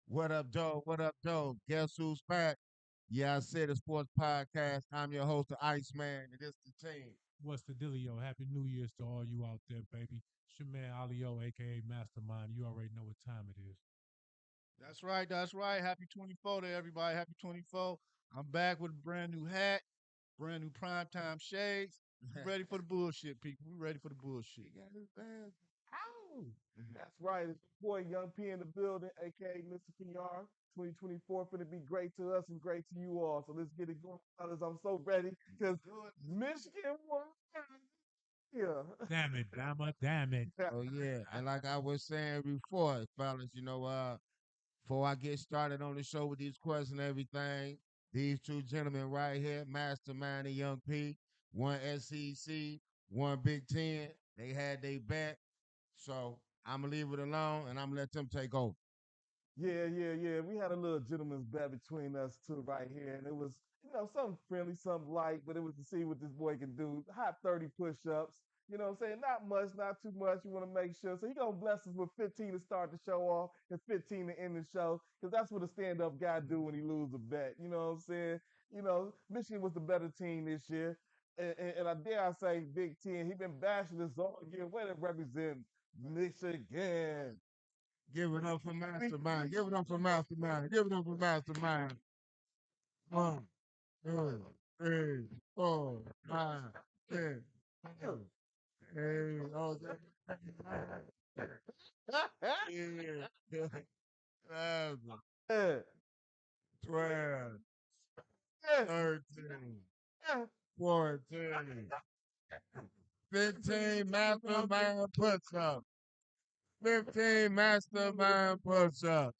What up, Joe? What up, Joe? Guess who's back? Yeah, I said the sports podcast. I'm your host, the Iceman, and this the team. What's the dealio? Happy New Year's to all you out there, baby. It's your man Alio, aka Mastermind. You already know what time it is. That's right. That's right. Happy 24 to everybody. Happy 24. I'm back with a brand new hat, brand new primetime shades. We ready for the bullshit, people. We ready for the bullshit. Ow! That's right. It's your boy Young P in the building, aka Mr. PR. 2024 finna be great to us and great to you all. So let's get it going, fellas. I'm so ready because Michigan won. Yeah. Damn it, Bama, damn it. Oh yeah, and like I was saying before, fellas, before I get started on the show with these questions and everything, these two gentlemen right here, Mastermind and Young P, one SEC, one Big Ten, they had their back. So I'm gonna leave it alone and I'm gonna let them take over. Yeah. We had a little gentleman's bet between us two right here, and it was, something friendly, something light, but it was to see what this boy can do. Hot 30 push-ups. You know what I'm saying? Not much, not too much. You want to make sure. So he gonna bless us with 15 to start the show off and 15 to end the show, because that's what a stand-up guy do when he lose a bet. You know what I'm saying? Michigan was the better team this year. And I dare I say Big Ten. He been bashing us all again. Where to represent Michigan? Give it up for Mastermind. Give it up for Mastermind. Give it up for Mastermind. 1, 2, 3, 4, 5, 6, 7, 8. Oh, yeah. 11, Yeah. 12, Yeah. 13, Yeah. 14, 15 mastermind puts up. 15 mastermind puts up.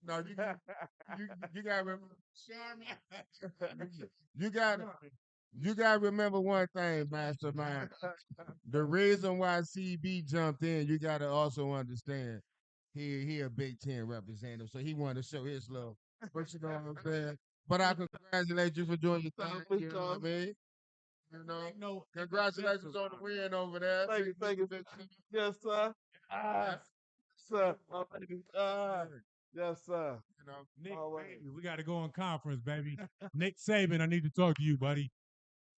No, you gotta remember. You gotta you gotta remember one thing, mastermind. The reason why CB jumped in, you gotta also understand. He a Big Ten representative, so he wanted to show his love. But you know what I'm saying? But I congratulate you for doing your thing. You know what I mean? Congratulations on the win over there. Thank you. Yes, sir. Ah, sir. Yes, sir. Nick, Always. baby, we got to go in conference, baby. Nick Saban, I need to talk to you, buddy.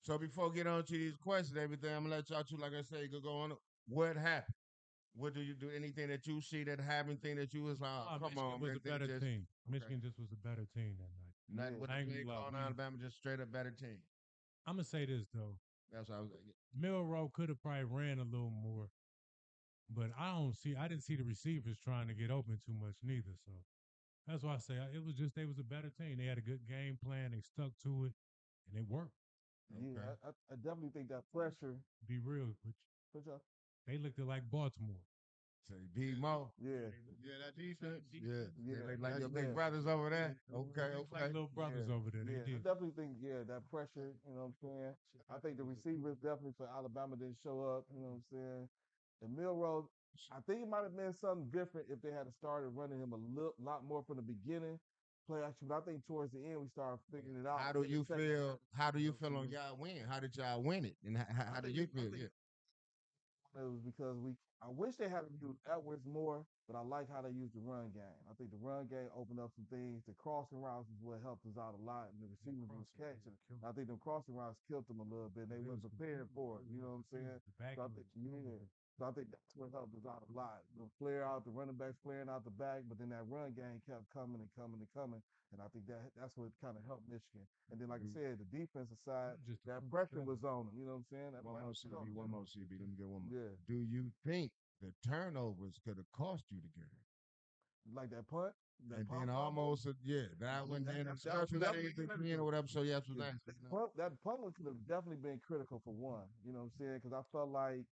So before we get on to these questions, everything, I'm gonna let y'all two, like I say, go on. What happened? What do you do? Anything that you see that happened, thing that you was like, oh, come Michigan on, was man, a they better just team. okay. Michigan just was a better team that night. Nothing with I the ain't play gonna lie. call on Alabama, just straight up better team. I'm gonna say this though. That's what I was. Milrow could have probably ran a little more, but I didn't see the receivers trying to get open too much neither. So that's why I say it was just they was a better team. They had a good game plan. They stuck to it, and it worked. Yeah, Okay. I definitely think that pressure. Be real with you. Push up. They looked like Baltimore. Say B Mo. Yeah. Yeah, that defense. Yeah. Yeah. They like your big Yeah. brothers over there. Okay, They looked like okay. little brothers over there. They Yeah. I did. definitely think, that pressure, what I'm saying? I think the receivers definitely for Alabama didn't show up, you know what I'm saying? And Milrow, I think it might have been something different if they had started running him a lot more from the beginning. Play action, but I think towards the end we started figuring it out. How do you feel? How do you feel on y'all win? How did y'all win it? And how do you feel? Yeah. It was because I wish they had used Edwards more, but I like how they used the run game. I think the run game opened up some things. The crossing routes is what helped us out a lot, and the receivers was catching. I think the crossing routes killed them a little bit. They weren't prepared for it. You know what I'm saying? So I think, yeah. So I think that's what helped us out a lot. The flare out, the running backs flaring out the back, but then that run game kept coming and coming and coming. And I think that's what kind of helped Michigan. And then, like I said, the defensive side, that pressure was on them. You know what I'm saying? One more CB. One more CB. Let me get one more. Yeah. Do you think the turnovers could have cost you the game? Like that punt? And then almost, that one, then especially that was the or whatever. So yes, was that. That punt could have definitely been critical for one. You know what I'm saying? Because I felt like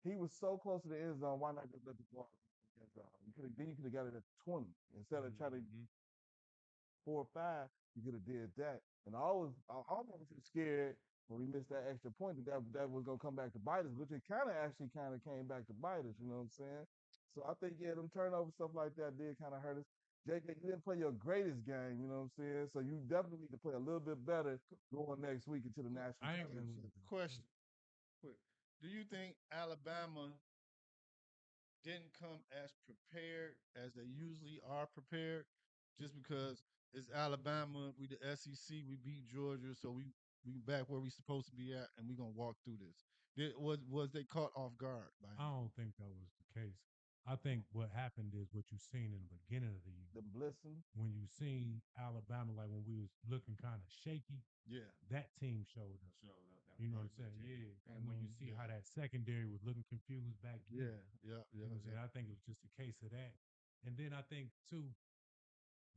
he was so close to the end zone. Why not just let the ball? Then you could have got it at 20 instead of trying to 4 or 5. You could have did that. And I almost was scared when we missed that extra point that was gonna come back to bite us, which it kind of came back to bite us. You know what I'm saying? So I think them turnovers, stuff like that did kind of hurt us. JJ, you didn't play your greatest game, you know what I'm saying? So you definitely need to play a little bit better going next week into the national I ain't championship. Question. Do you think Alabama didn't come as prepared as they usually are prepared? Just because it's Alabama, we the SEC, we beat Georgia, so we back where we supposed to be at, and we gonna walk through this. Was they caught off guard by I any don't think that was the case. I think what happened is what you seen in the beginning of the year. The blitzing. When you seen Alabama, like when we was looking kind of shaky, Yeah, that team showed up. You know what I'm saying? Yeah. And when you see how that secondary was looking confused back then, yeah, yeah, you yeah, know what I'm saying? I think it was just a case of that. And then I think too,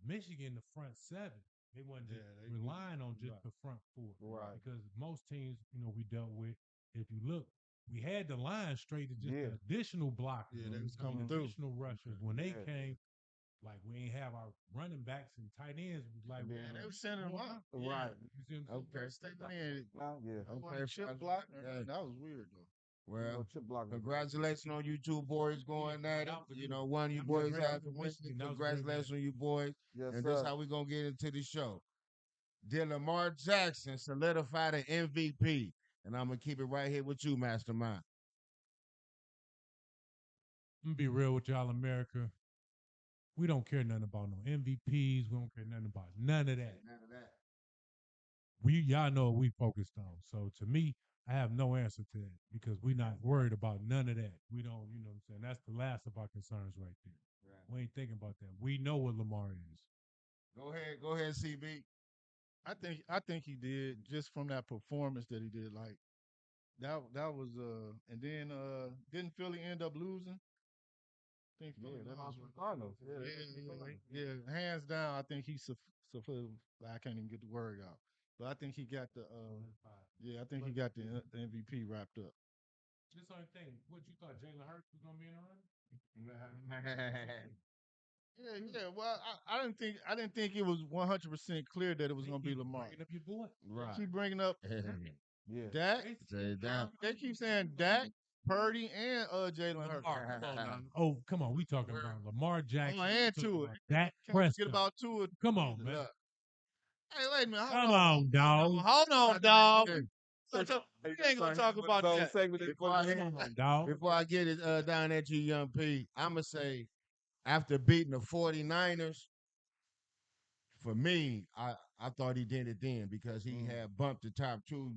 Michigan, the front seven, they wasn't just yeah. relying on just Right. the front four. Right. Because most teams, we dealt with, if you look, we had the line straight to just Yeah. the additional blockers, Yeah, they was the coming through. additional rushers. When they Yeah. came, like we ain't have our running backs and tight ends. Like Yeah, Yeah, they was sending them out. Right. You see what I'm saying? Okay. Stepping in. Now, yeah. Okay, chip block. That was weird though. Well, Chip block. congratulations on you two boys going Yeah, at it. that was a You good know, one. one of you That was a boys great have to one. win. Michigan, that was a great Congratulations one. on you boys. Yes, And sir. this how we gonna get into the show. Did Lamar Jackson solidify the MVP? And I'm gonna keep it right here with you, Mastermind. I'm gonna be real with y'all, America. We don't care nothing about no MVPs. We don't care nothing about none of that. None of that. Y'all know what we focused on. So to me, I have no answer to that because we're not worried about none of that. We don't, you know what I'm saying? That's the last of our concerns right there. Right. We ain't thinking about that. We know what Lamar is. Go ahead, CB. I think he did just from that performance that he did. Like that was and then didn't Philly end up losing? I think Philly Yeah, they lost lost. to the Cardinals. Yeah, hands down. I think he I can't even get the word out, but I think he got the yeah, I think he got the MVP wrapped up. This only thing. What you thought Jalen Hurts was gonna be in the run? Yeah, yeah. Well, I didn't think it was 100% clear that it was gonna be Lamar. Bringing up your boy. Right. Keep bringing up Yeah. Dak. Say that. They keep saying Dak, Purdy, and Jalen Hurts. Lamar, come on now. Oh, come on. We talking about Lamar Jackson. Oh, and Tua. Dak Can't forget Prescott. about Tua. Come on, man. Look. Hey, wait a minute. Come on, dog. Hold on, dog. We ain't gonna talk about that. Before I get it down at you, Young P, I'ma say after beating the 49ers, for me, I thought he did it then because he had bumped the top two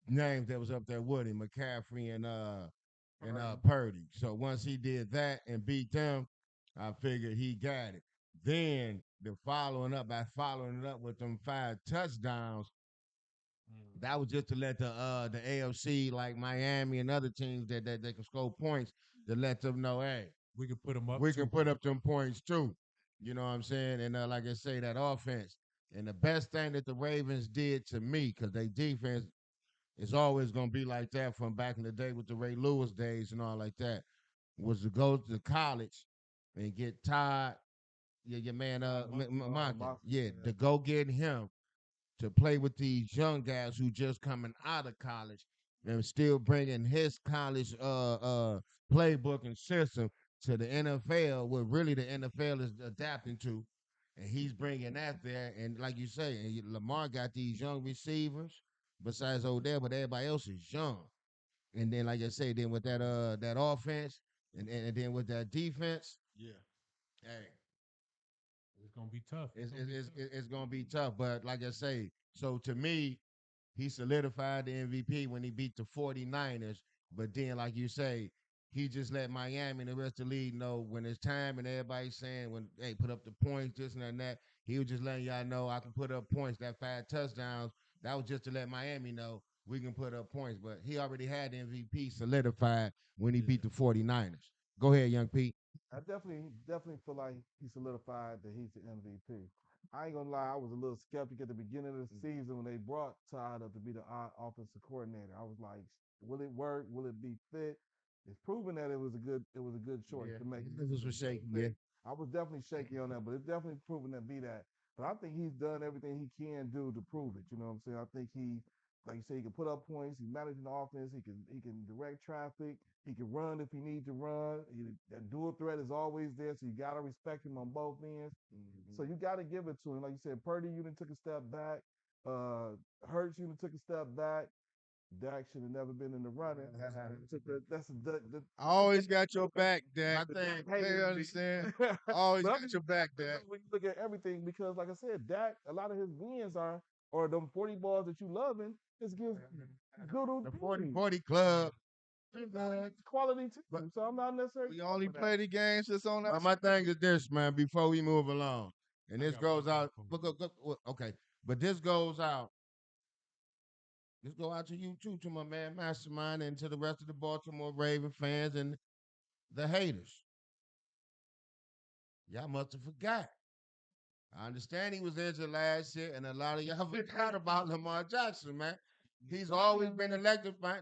names that was up there with him, McCaffrey and Purdy. So once he did that and beat them, I figured he got it. Then following it up with them 5 touchdowns, that was just to let the AFC like Miami and other teams that they can score points to let them know, hey, We can put them up. we can put up them points too. You know what I'm saying? And like I say, that offense. And the best thing that the Ravens did to me, because they defense is always gonna be like that from back in the day with the Ray Lewis days and all like that, was to go to college and get Todd, your man Monken. Yeah, to go get him to play with these young guys who just coming out of college and still bringing his college playbook and system to the NFL, what really the NFL is adapting to, and he's bringing that there. And like you say, Lamar got these young receivers besides Odell, but everybody else is young. And then, like I say, then with that offense, and then with that defense, Yeah. hey, It's gonna be tough. it's gonna be tough. But like I say, so to me, he solidified the MVP when he beat the 49ers. But then, like you say, he just let Miami and the rest of the league know when it's time, and everybody's saying, when hey, put up the points, this and that. He was just letting y'all know I can put up points. That 5 touchdowns, that was just to let Miami know we can put up points. But he already had the MVP solidified when he beat the 49ers. Go ahead, Young Pete. I definitely feel like he solidified that he's the MVP. I ain't gonna lie, I was a little skeptic at the beginning of the season when they brought Todd up to be the offensive coordinator. I was like, will it work? Will it be fit? It's proven that it was a good choice to make. This was shaky, yeah. I was definitely shaky on that, but it's definitely proven to be that. But I think he's done everything he can do to prove it. You know what I'm saying? I think like you say, he can put up points. He's managing the offense. He can direct traffic. He can run if he needs to run. That dual threat is always there, so you gotta respect him on both ends. So you gotta give it to him. Like you said, Purdy, you done took a step back. Hurts, you done took a step back. Dak should have never been in the running. I always got your back, Dak. My thing, They understand. I always But got your back, Dak. when you look at everything, because like I said, Dak, a lot of his wins are, or them 40 balls that you loving, is against good the teams. 40-40 club. Quality too. But So I'm not necessarily. We only play the games that's on my, that. my thing is this, man, before we move along. And I this got one goes out. more for Okay. But this goes out. This go out to you too, to my man Mastermind, and to the rest of the Baltimore Raven fans and the haters. Y'all must have forgot. I understand he was injured last year, and a lot of y'all forgot about Lamar Jackson, man. He's always been electrifying.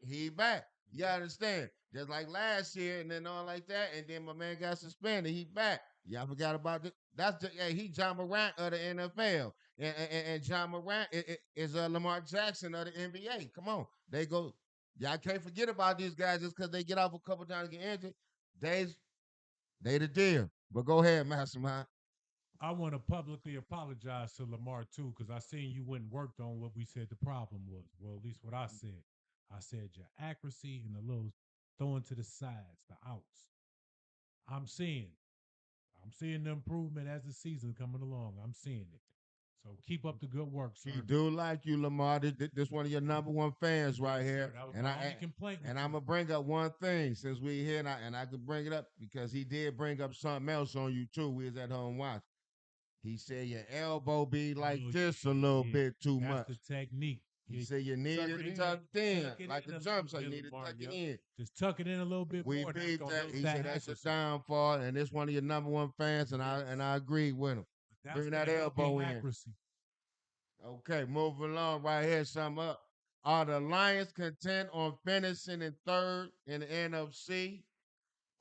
He back. You understand? Just like last year, and then all like that, and then my man got suspended. He back. Y'all forgot about this. That's the he John Morant of the NFL, and John Morant is Lamar Jackson of the NBA. Come on, they go. Y'all can't forget about these guys just because they get off a couple times and get injured. They the deal. But go ahead, Mastermind. I want to publicly apologize to Lamar too, because I seen you went and worked on what we said the problem was. Well, at least what I said. I said your accuracy and the little throwing to the sides, the outs. I'm seeing. I'm seeing the improvement as the season coming along. I'm seeing it. So keep up the good work, sir. He do like you, Lamar. This one of your number one fans right Yes, here. sir. That was And my I only complaint with and you. I'm gonna bring up one thing since we here, and I could bring it up because he did bring up something else on you too. We was at home watching. He said your elbow be like Oh, this a yeah, little yeah. bit too That's much. the technique. He Yeah, said you need Tuck it it in. tucked in, tuck it like in a a jump little shot. You bit, need to Lamar. tuck it Yep. in. Just tuck it in a little bit We more. That's beat gonna that. help He that said that's your accuracy. downfall, and it's one of your number one fans, and I agree with him. That's Bring that gonna help your elbow in. accuracy. Okay, moving along right here. Sum up. Are the Lions content on finishing in third in the NFC,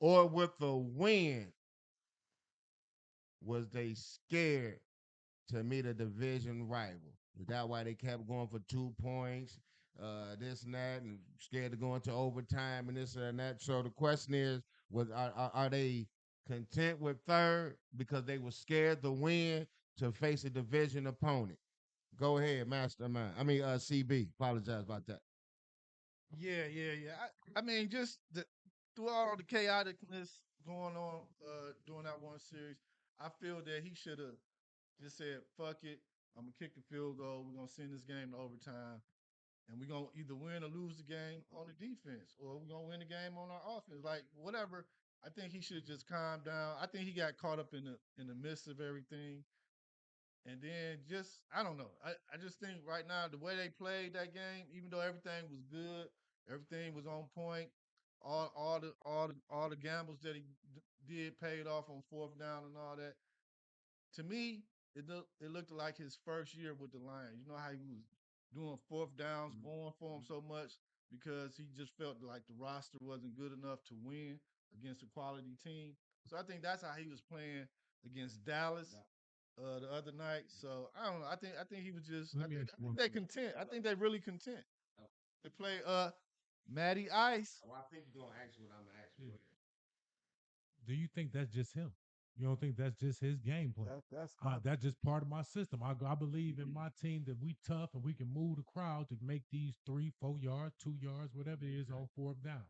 or with the win? Was they scared to meet a division rival? Is that why they kept going for 2 points? This and that, and scared to go into overtime and this and that. So the question is, are they content with third because they were scared to win to face a division opponent? Go ahead, Mastermind. CB. Apologize about that. Yeah. I mean, just through all the chaoticness going on during that one series, I feel that he should have just said, "Fuck it, I'm gonna kick the field goal. We're gonna send this game to overtime, and we're gonna either win or lose the game on the defense, or we're gonna win the game on our offense. Like whatever." I think he should just calm down. I think he got caught up in the midst of everything. And then just I don't know. I just think right now the way they played that game, even though everything was good, everything was on point, all the gambles that he did paid off on fourth down and all that. To me, it looked like his first year with the Lions. You know how he was doing fourth downs, going for him so much because he just felt like the roster wasn't good enough to win against a quality team. So I think that's how he was playing against Dallas the other night. So I don't know. I think he was just. Let me ask you one They question. content. I think they really content. They play Matty Ice. Oh, I think you're gonna ask what I'm gonna ask Yeah. you. Do you think that's just him? You don't think that's just his game plan? That's just part of my system. I believe in my team that we tough and we can move the crowd to make these 3, 4 yards, 2 yards, whatever it is on fourth down.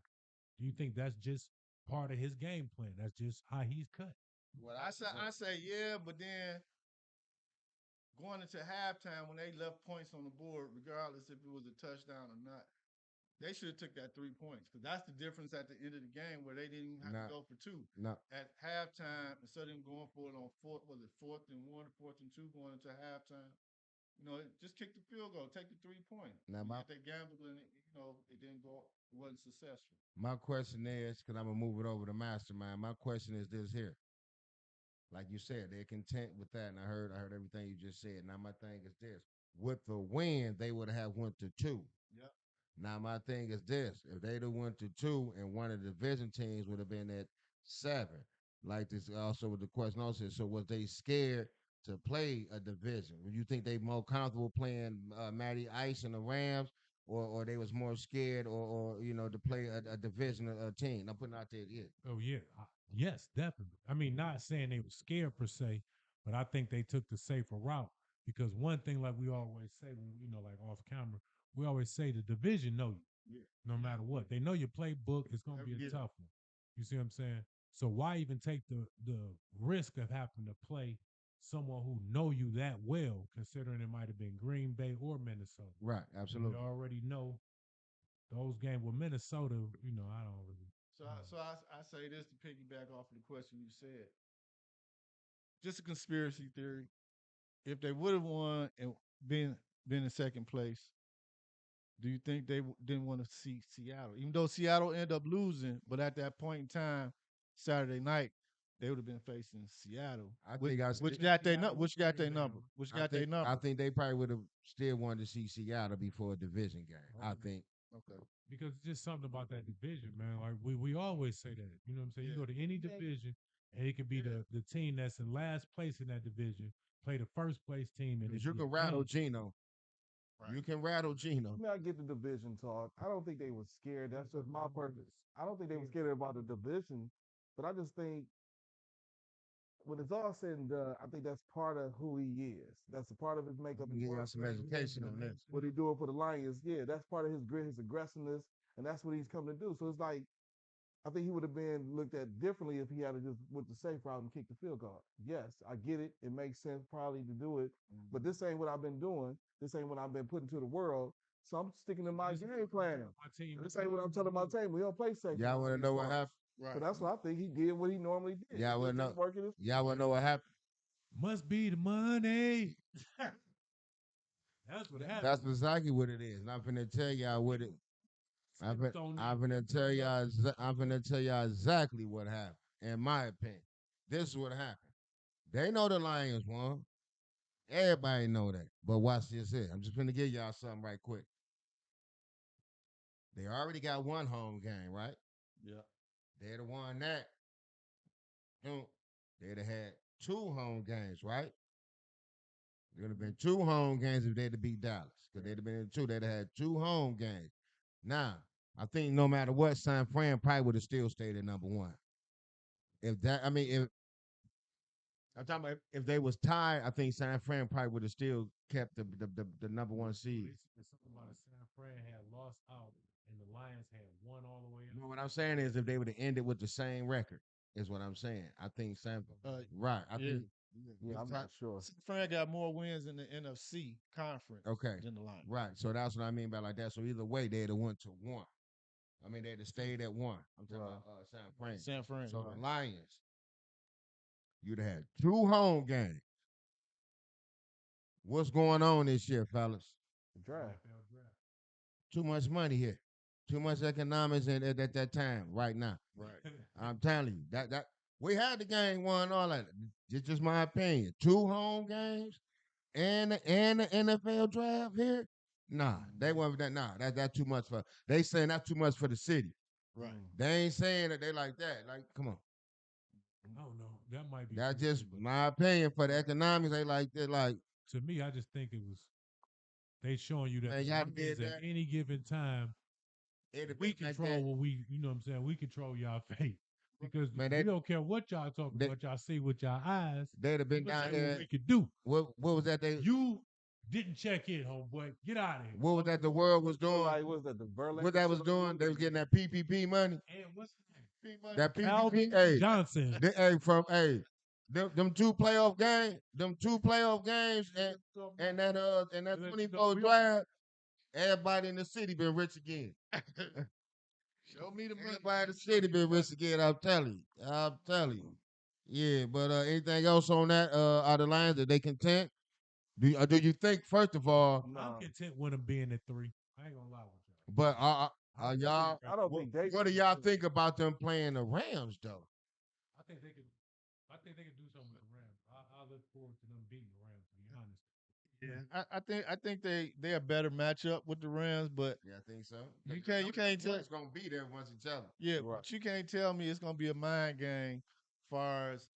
Do you think that's just part of his game plan? That's just how he's cut. Well, I say yeah, but then going into halftime when they left points on the board, regardless if it was a touchdown or not, they should have took that 3 points because that's the difference at the end of the game where they didn't even have Nah, to go for two. nah. At halftime, instead of them going for it on fourth, was it 4th and 1, 4th and 2 going into halftime? Just kick the field goal, take the 3 points. Now my If they gambled and it didn't go, it wasn't successful. my question is, because I'm gonna move it over to Mastermind. My question is this here. Like you said, they're content with that, and I heard everything you just said. Now my thing is this: with the win, they would have went to two. Yep. Now my thing is this: if they'd have went to two, and one of the division teams would have been at 7, like this also with the question also. So was they scared to play a division? Would you think they more comfortable playing Matty Ice and the Rams, or they was more scared, or to play a division team? I'm putting out there, yeah. Oh yeah, yes, definitely. I mean, not saying they were scared per se, but I think they took the safer route because one thing, like we always say, when like off camera, we always say the division know you Yeah. no matter what. They know your playbook. It's gonna be a Yeah. tough one. You see what I'm saying? So why even take the risk of having to play someone who know you that well, considering it might have been Green Bay or Minnesota? Right, We absolutely. already know those games with Minnesota. I don't really. So I say this to piggyback off of the question you said. Just a conspiracy theory. If they would have won and been in second place, do you think they didn't want to see Seattle? Even though Seattle ended up losing, but at that point in time, Saturday night, they would have been facing Seattle, I think I which st- got their Seattle which was got their Green Bay, number, though. which I got their think I number. think they probably would have still wanted to see Seattle before a division game. I think. Okay. Because it's just something about that division, man. Like we always say that. You know what I'm saying? Yeah. You go to any division and it could be Yeah. the team that's in last place in that division, play the first place team and it Because you be can a rattle game. Gino. Right. You can rattle Gino. I mean, I get the division talk. I don't think they were scared. That's just my purpose. I don't think they were scared about the division, but I just think when it's all said and done, I think that's part of who he is. That's a part of his makeup. Give y'all some education on this. What he doing for the Lions, yeah, that's part of his grit, his aggressiveness, and that's what he's come to do. So it's like I think he would have been looked at differently if he had to just went the safe route and kicked the field goal. Yes, I get it. It makes sense probably to do it, but this ain't what I've been doing. This ain't what I've been putting to the world. So I'm sticking to my game plan. My team. This ain't what I'm telling my team. We don't play safe. Y'all want to know what happened? Right. So that's what I think he did. What he normally did. Y'all want to know? Working his Y'all want to know what happened? Must be the money. That's what happened. That's exactly what it is. And I'm finna tell y'all what it. I'm finna tell y'all. I'm finna tell y'all exactly what happened. In my opinion, this is what happened. They know the Lions won. Everybody know that. But watch this here. I'm just finna give y'all something right quick. They already got one home game, right? Yeah. They'd have won that. They'd have had two home games, right? There would have been two home games if they'd have beat Dallas. Because they'd have been in two. They'd have had two home games. Now, I think no matter what, San Fran probably would have still stayed at number one. If I'm talking about if they was tied, I think San Fran probably would have still kept the number one seed. It's something about a San Fran had lost out and the Lions had won all the way up. You know what I'm saying is if they would have ended with the same record, is what I'm saying. I think San right. I think Yeah, I'm not sure. San Fran got more wins in the NFC conference okay. than the Lions. Right. So that's what I mean by like that. So either way, they'd have went to one. I mean, they'd have stayed at one. I'm talking about San Fran. San Fran. So the Lions, you'd have had two home games. What's going on this year, fellas? The draft. NFL draft. Too much money here. Too much economics at that time, right now. Right. I'm telling you, that we had the game won all that. It's just my opinion. Two home games and the NFL draft here. Nah, they wasn't that. Nah, that's too much for. They saying that's too much for the city. Right. They ain't saying that they like that. Like, come on. I don't know. That might be. That's true, just too, but my opinion for the economics. They like that. Like, to me, I just think it was they showing you that man, the y'all Lions did at that. any given time we control what we, you know what I'm saying? We control y'all fate. Because Man, we don't care what y'all talking about, y'all see with y'all eyes. They'd have been Let's down see there. what we could do. What was that? You didn't check in, homeboy. Get out of here. What was that the world was doing? Like, what was that, the Verlander? What that was doing? They was getting that PPP money. And what's his name? That Calvin PPP. Hey, Johnson. Them two playoff games, and that 24 drive. Everybody in the city been rich again. Show me the money. Everybody in the city been rich again. I'm telling you. Yeah, but anything else on that? Are the Lions that they content? Do you think first of all? I'm content with them being at 3. I ain't gonna lie with y'all. But are y'all? I don't think they. What do y'all think about them playing the Rams though? I think they could. I think they could do something with the Rams. I look forward to them beating the Rams. To be honest. Yeah, I think they're a better matchup with the Rams, but Yeah, I think so. you can't tell it's gonna be there once each other. yeah, Right. but you can't tell me it's gonna be a mind game. Far as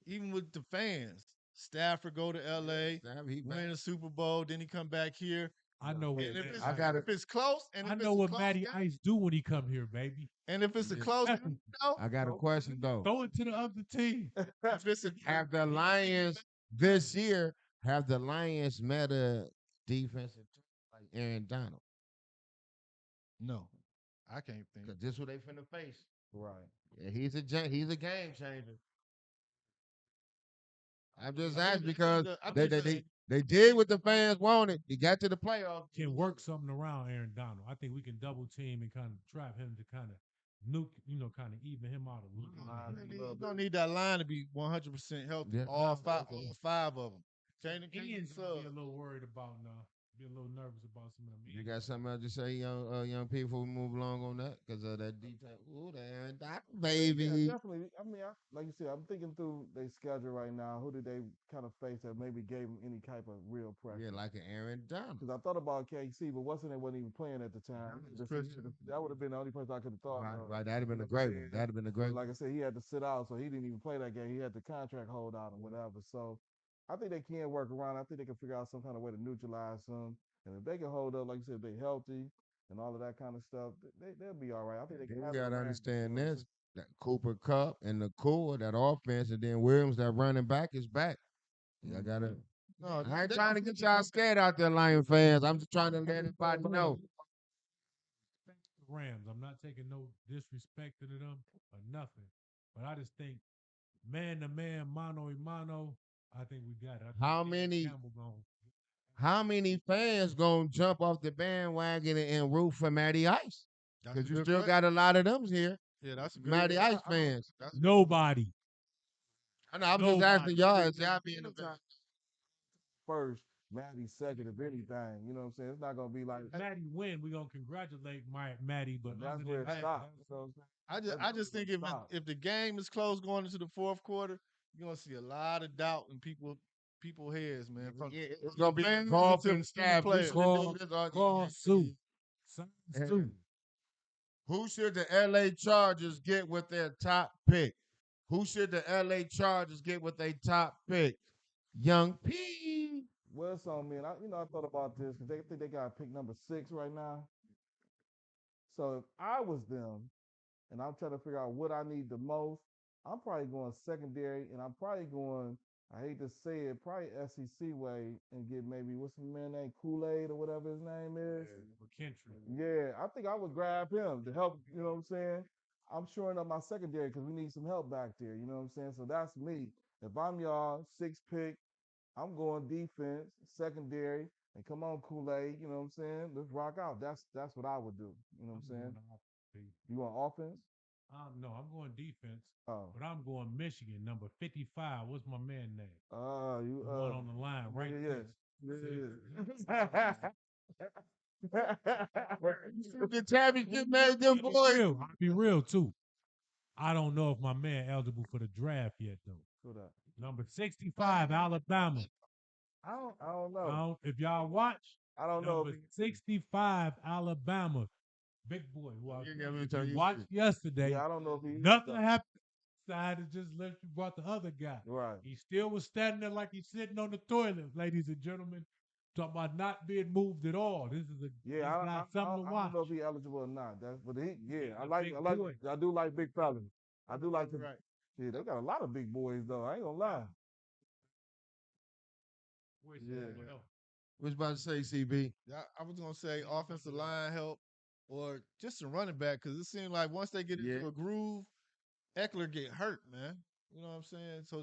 even with the fans, Stafford go to L.A. win a Super Bowl, then he come back here. I know what And if it's close, and I if know it's what a close Matty game, Ice do when he come here, baby. and if it's a close game, I got a question though. Throw it to the other team. if it's a Have the Lions this year? Have the Lions met a defensive like Aaron Donald? No, I can't think. Because this what they finna face. Right. Yeah, he's a game changer. I'm just I think, asking because I they think they, the they they did what the fans wanted. He got to the playoffs. Can work something around Aaron Donald. I think we can double team and kind of trap him to kind of nuke, kind of even him out a you don't need that line to be 100% healthy. Yeah. All five of them. Can't Ian's use gonna be a little worried about now. Be a little nervous about some of them. You got something else to say, young people, before we move along on that? Because of that defense. Ooh, that baby. Yeah, definitely. I mean, like you said, I'm thinking through their schedule right now. Who did they kind of face that maybe gave them any type of real pressure? Yeah, like an Aaron Donald. Because I thought about KC, but wasn't even playing at the time. That would have been the only person I could have thought of. Right, that'd have been a great one. That'd have been a great But one. like I said, he had to sit out, so he didn't even play that game. He had the contract hold out or whatever. So I think they can work around. I think they can figure out some kind of way to neutralize him. And if they can hold up, like you said, if they're healthy and all of that kind of stuff, they'll be all right. I think they can Then have you the gotta Rams, understand you know. this. That Cooper Cup and the core, that offense, and then Williams, that running back is back. I gotta. No, I ain't trying to get y'all scared out there, Lion fans. I'm just trying to let everybody know. The Rams. I'm not taking no disrespect to them or nothing, but I just think man to man, mano a mano. I think we got it. I think How Dan many Campbell gonna How many fans gonna jump off the bandwagon and root for Matty Ice? that's a Because you good still question. got a lot of them here, Yeah, that's a good Matty question. Ice fans. That's nobody. I know. I'm just Nobody. asking y'all. Is y'all being a First, Maddie second, if anything. You know what I'm saying? It's not gonna be like Maddie win, we gonna congratulate Maddie, but that's other where than it that, stops. You know what I'm saying? I just think if Stop. if the game is close going into the fourth quarter, you're gonna see a lot of doubt in people heads, man. From It's gonna be fans golfing to staff. players. call Sue. Sign Sue. Who should the LA Chargers get with their top pick? Who should the LA Chargers get with their top pick? Young P. Well, it's on me, and I thought about this because they think they got pick number 6 right now. So if I was them, and I'm trying to figure out what I need the most, I'm probably going secondary, and I'm probably going. I hate to say it, probably SEC way, and get maybe what's the man name, Kool-Aid or whatever his name is. McKinstry. Yeah, I think I would grab him to help. You know what I'm saying? I'm shoring up my secondary because we need some help back there. You know what I'm saying? So that's me. If I'm y'all 6th pick, I'm going defense, secondary, and come on, Kool-Aid. You know what I'm saying? Let's rock out. That's what I would do. You know what I'm saying? You want offense? No, I'm going defense, Oh, but I'm going Michigan, number 55. What's my man name? you The one on the line, right? The championship made them boys. I'll be real too. I don't know if my man eligible for the draft yet though. Who that? Number 65, Alabama. I don't know. If y'all watch, I don't know. number 65, Alabama. Big boy who I Yeah, let me tell you watched yesterday. Yeah, I don't know if he Nothing happened. Decided to just let you brought the other guy. Right. He still was standing there like he's sitting on the toilet, ladies and gentlemen. Talking about not being moved at all. This is something to watch. I don't know if he eligible or not. But Big boy. I do like big fellas. I do like the Right. Yeah, they got a lot of big boys though. I ain't gonna lie. Yeah. What's about to say, CB? Yeah, I was gonna say offensive line help or just a running back because it seemed like once they get into a groove, Eckler get hurt, man. You know what I'm saying? So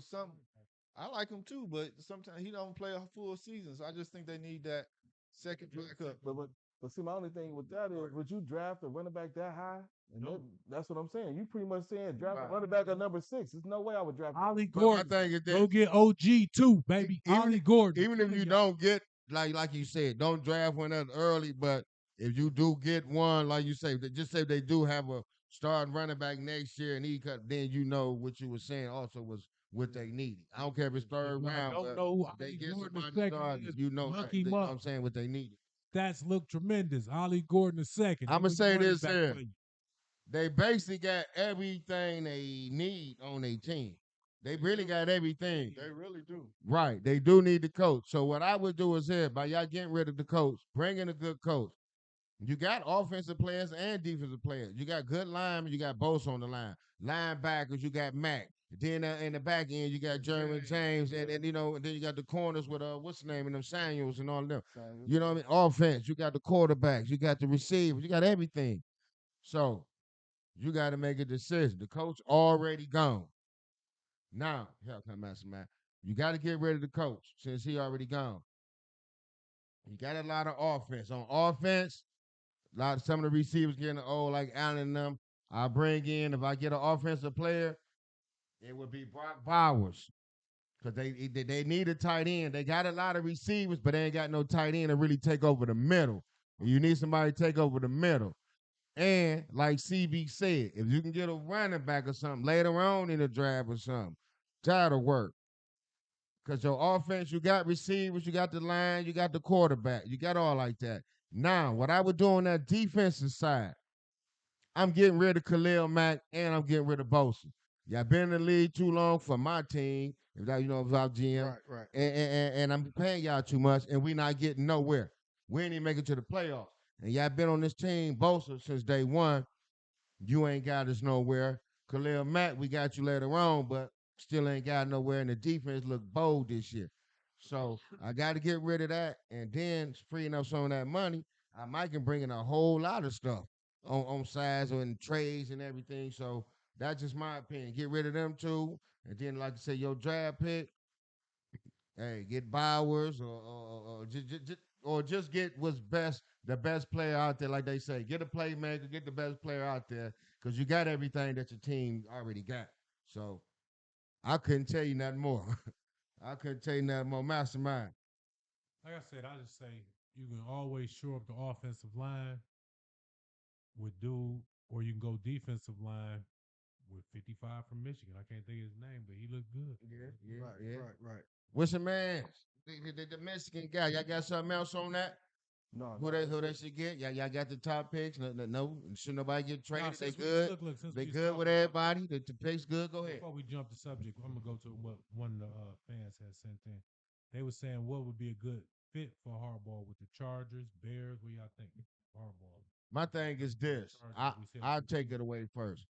I like him too, but sometimes he don't play a full season. So I just think they need that second backup. But see, my only thing with that is, would you draft a running back that high? And No. that's what I'm saying. You pretty much saying draft a running back at number 6. There's no way I would draft. Ollie But my Gordon. thing is Go this. get OG too, baby. Ollie Gordon. Even if you don't get like you said, don't draft one that early. But if you do get one, like you say, just say they do have a starting running back next year, and he cut, then you know what you were saying also was what they needed. I don't care if it's third I round, don't but know who if they Ollie get Gordon somebody the second started, is. you know, Look they, him know what up. I'm saying what they needed. Stats look tremendous. Ollie Gordon the second. I'ma He say running this back here. for you. They basically got everything they need on their team. They really got everything. They really do. Right. They do need the coach. So what I would do is here, by y'all getting rid of the coach, bring in a good coach. You got offensive players and defensive players. You got good linemen. You got Bosa on the line. Linebackers, you got Mack. Then in the back end, you got Jeremy James, and and then you got the corners with what's the name of them Samuels and all of them. You know what I mean? Offense, you got the quarterbacks, you got the receivers, you got everything. So you got to make a decision. The coach already gone. Now, hell, come Master Man. You got to get rid of the coach since he already gone. You got a lot of offense. On offense, some of the receivers getting old, like Allen and them. I bring in, if I get an offensive player, it would be Brock Bowers. Because they need a tight end. They got a lot of receivers, but they ain't got no tight end to really take over the middle. And you need somebody to take over the middle. And like CB said, if you can get a running back or something later on in the draft or something, that'll work. Because your offense, you got receivers, you got the line, you got the quarterback, you got all like that. Now, what I would do on that defensive side, I'm getting rid of Khalil Mack and I'm getting rid of Bosa. Y'all been in the league too long for my team, if that if I'm GM, Right. and I'm paying y'all too much, and we not getting nowhere. We ain't even making it to the playoffs. And y'all been on this team, Bosa, since day one. You ain't got us nowhere. Khalil Mack, we got you later on, but still ain't got nowhere. And the defense look bold this year. So I got to get rid of that. And then freeing up some of that money, I might can bring in a whole lot of stuff on sides and trades and everything. So that's just my opinion. Get rid of them too. And then, like I said, your draft pick, hey, get Bowers or just get what's best, the best player out there, like they say. Get a playmaker, get the best player out there, because you got everything that your team already got. So I couldn't tell you nothing more. I couldn't tell you nothing more. Mastermind. Like I said, I just say you can always shore up the offensive line with dude, or you can go defensive line with 55 from Michigan. I can't think of his name, but he looked good. Right. What's your man? The Mexican guy. Y'all got something else on that? No, Who they should get? Y'all got the top picks. No, should nobody get Nah, traded. They since we good. look, since They we just good with talking about everybody. The picks good. Go ahead. before we jump the subject, I'm gonna go to what one of the fans had sent in. They were saying what would be a good fit for Harbaugh with the Chargers, Bears. What y'all think, Harbaugh? My thing is this. Chargers, we said I'll take it away first.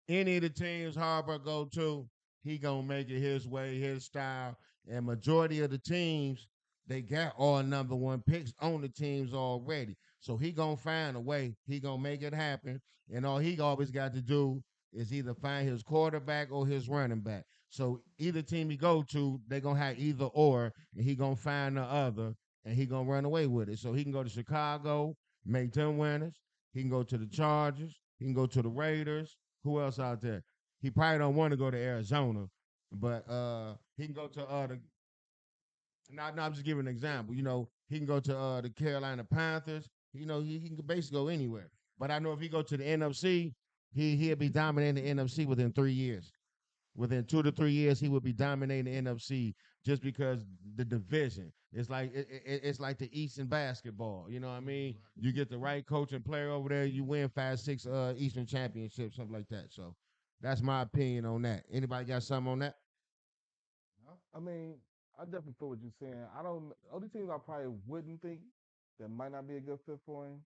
Any of the teams Harbaugh go to, he gonna make it his way, his style. And majority of the teams, they got all number one picks on the teams already. So he gonna find a way. He gonna make it happen. And all he always got to do is either find his quarterback or his running back. So either team he go to, they gonna have either or, and he gonna find the other, and he gonna run away with it. So he can go to Chicago, make them winners. He can go to the Chargers. He can go to the Raiders. Who else out there? He probably don't want to go to Arizona, but he can go to the. Now I'm just giving an example. He can go to the Carolina Panthers. He can basically go anywhere. But I know if he go to the NFC, he'll be dominating the NFC within 3 years. Within 2 to 3 years, he will be dominating the NFC just because the division. It's like the Eastern basketball. You know what I mean? You get the right coach and player over there, you win 5, 6 Eastern championships, something like that. So that's my opinion on that. Anybody got something on that? I mean, I definitely feel what you're saying. I don't. Only things I probably wouldn't think that might not be a good fit for him,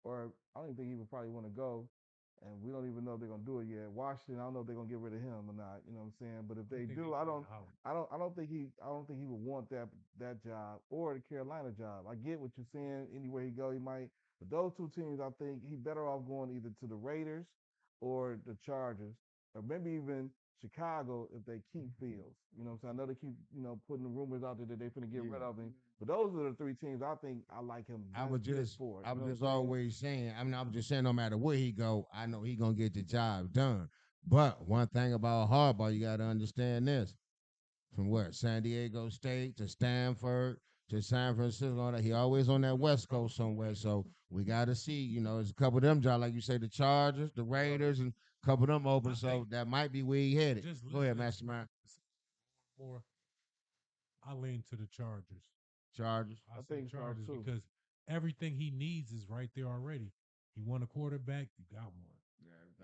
or I don't even think he would probably want to go. And we don't even know if they're gonna do it yet. Washington, I don't know if they're gonna get rid of him or not. You know what I'm saying? But if they do, I don't think he would want that job or the Carolina job. I get what you're saying. Anywhere he go, he might. But those two teams, I think he better off going either to the Raiders or the Chargers, or maybe even Chicago if they keep Fields. You know what I'm saying? I know they keep putting the rumors out there that they're gonna get rid of him. But those are the three teams I think I like him I best was fit just for. I You was know just what I'm saying? always saying. I was just saying no matter where he go, I know he gonna get the job done. But one thing about Harbaugh, you gotta understand this. From where? San Diego State to Stanford to San Francisco. All that. He always on that West Coast somewhere. So we got to see. There's a couple of them jobs, like you say, the Chargers, the Raiders, and a couple of them open. So that might be where he headed. Just Go ahead, listening to Mastermind. more, I lean to the Chargers. Chargers. I I say think so Chargers too. because everything he needs is right there already. He want a quarterback, you got one.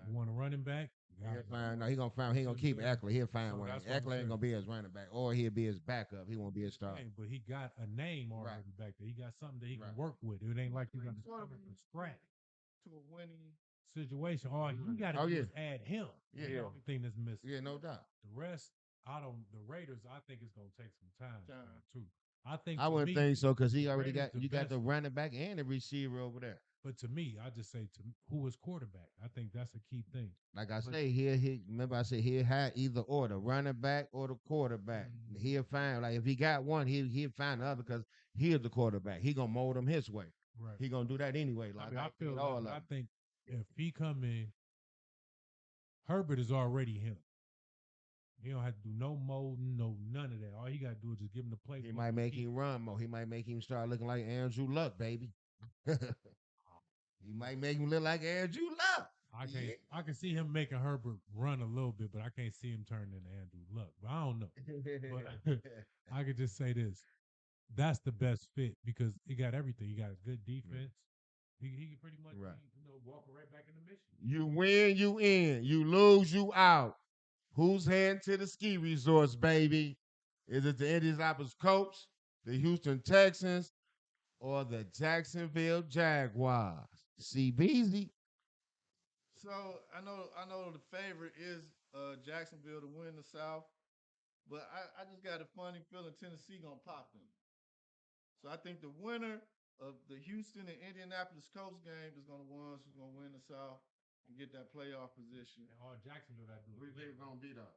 You want a running back, you got He'll one. find. No, he gonna find. He See gonna what I'm keep saying? Eckler. He'll find So one. that's what I'm Eckler ain't saying. gonna be his running back, or he'll be his backup. He won't be his starter. Hey, but he got a name Right. already back there. He got something that he Right. can work with. It ain't like he got to Sort start of from scratch. to a winning situation. All he got to Oh do yeah, is add him. yeah, That's the only thing that's missing. yeah, no doubt. The rest, I don't. The Raiders, I think it's gonna take some time too. I think I to wouldn't me, think so because the he already Raiders got the you got best. the running back and the receiver over there. But to me, I just say to who is quarterback. I think that's a key thing. Like I But say, he remember I said he'll have either or the running back or the quarterback. He'll find like if he got one, he'll find the other because he is the quarterback. He gonna mold him his way. right, He gonna do that anyway. I Like mean, I I feel think like, all of but I them. think if he come in, Herbert is already him. He don't have to do no molding, no none of that. All he got to do is just give him the He playbook. might and make keep. him run more. He might make him start looking like Andrew Luck, baby. He might make him look like Andrew Luck. I can't. Yeah. I can see him making Herbert run a little bit, but I can't see him turning into Andrew Luck. But I don't know. But I could just say this: that's the best fit because he got everything. He got a good defense. He can pretty much Right. be, walk right back in the mission. You win, you in. You lose, you out. Who's heading to the ski resorts, baby? Is it the Indianapolis Colts, the Houston Texans, or the Jacksonville Jaguars? CBZ. So I know the favorite is Jacksonville to win the South, but I just got a funny feeling Tennessee gonna pop them. So I think the winner of the Houston and Indianapolis Colts game is gonna ones who's gonna win the South and get that playoff position. And all Jacksonville got to do. Who you think gonna beat up?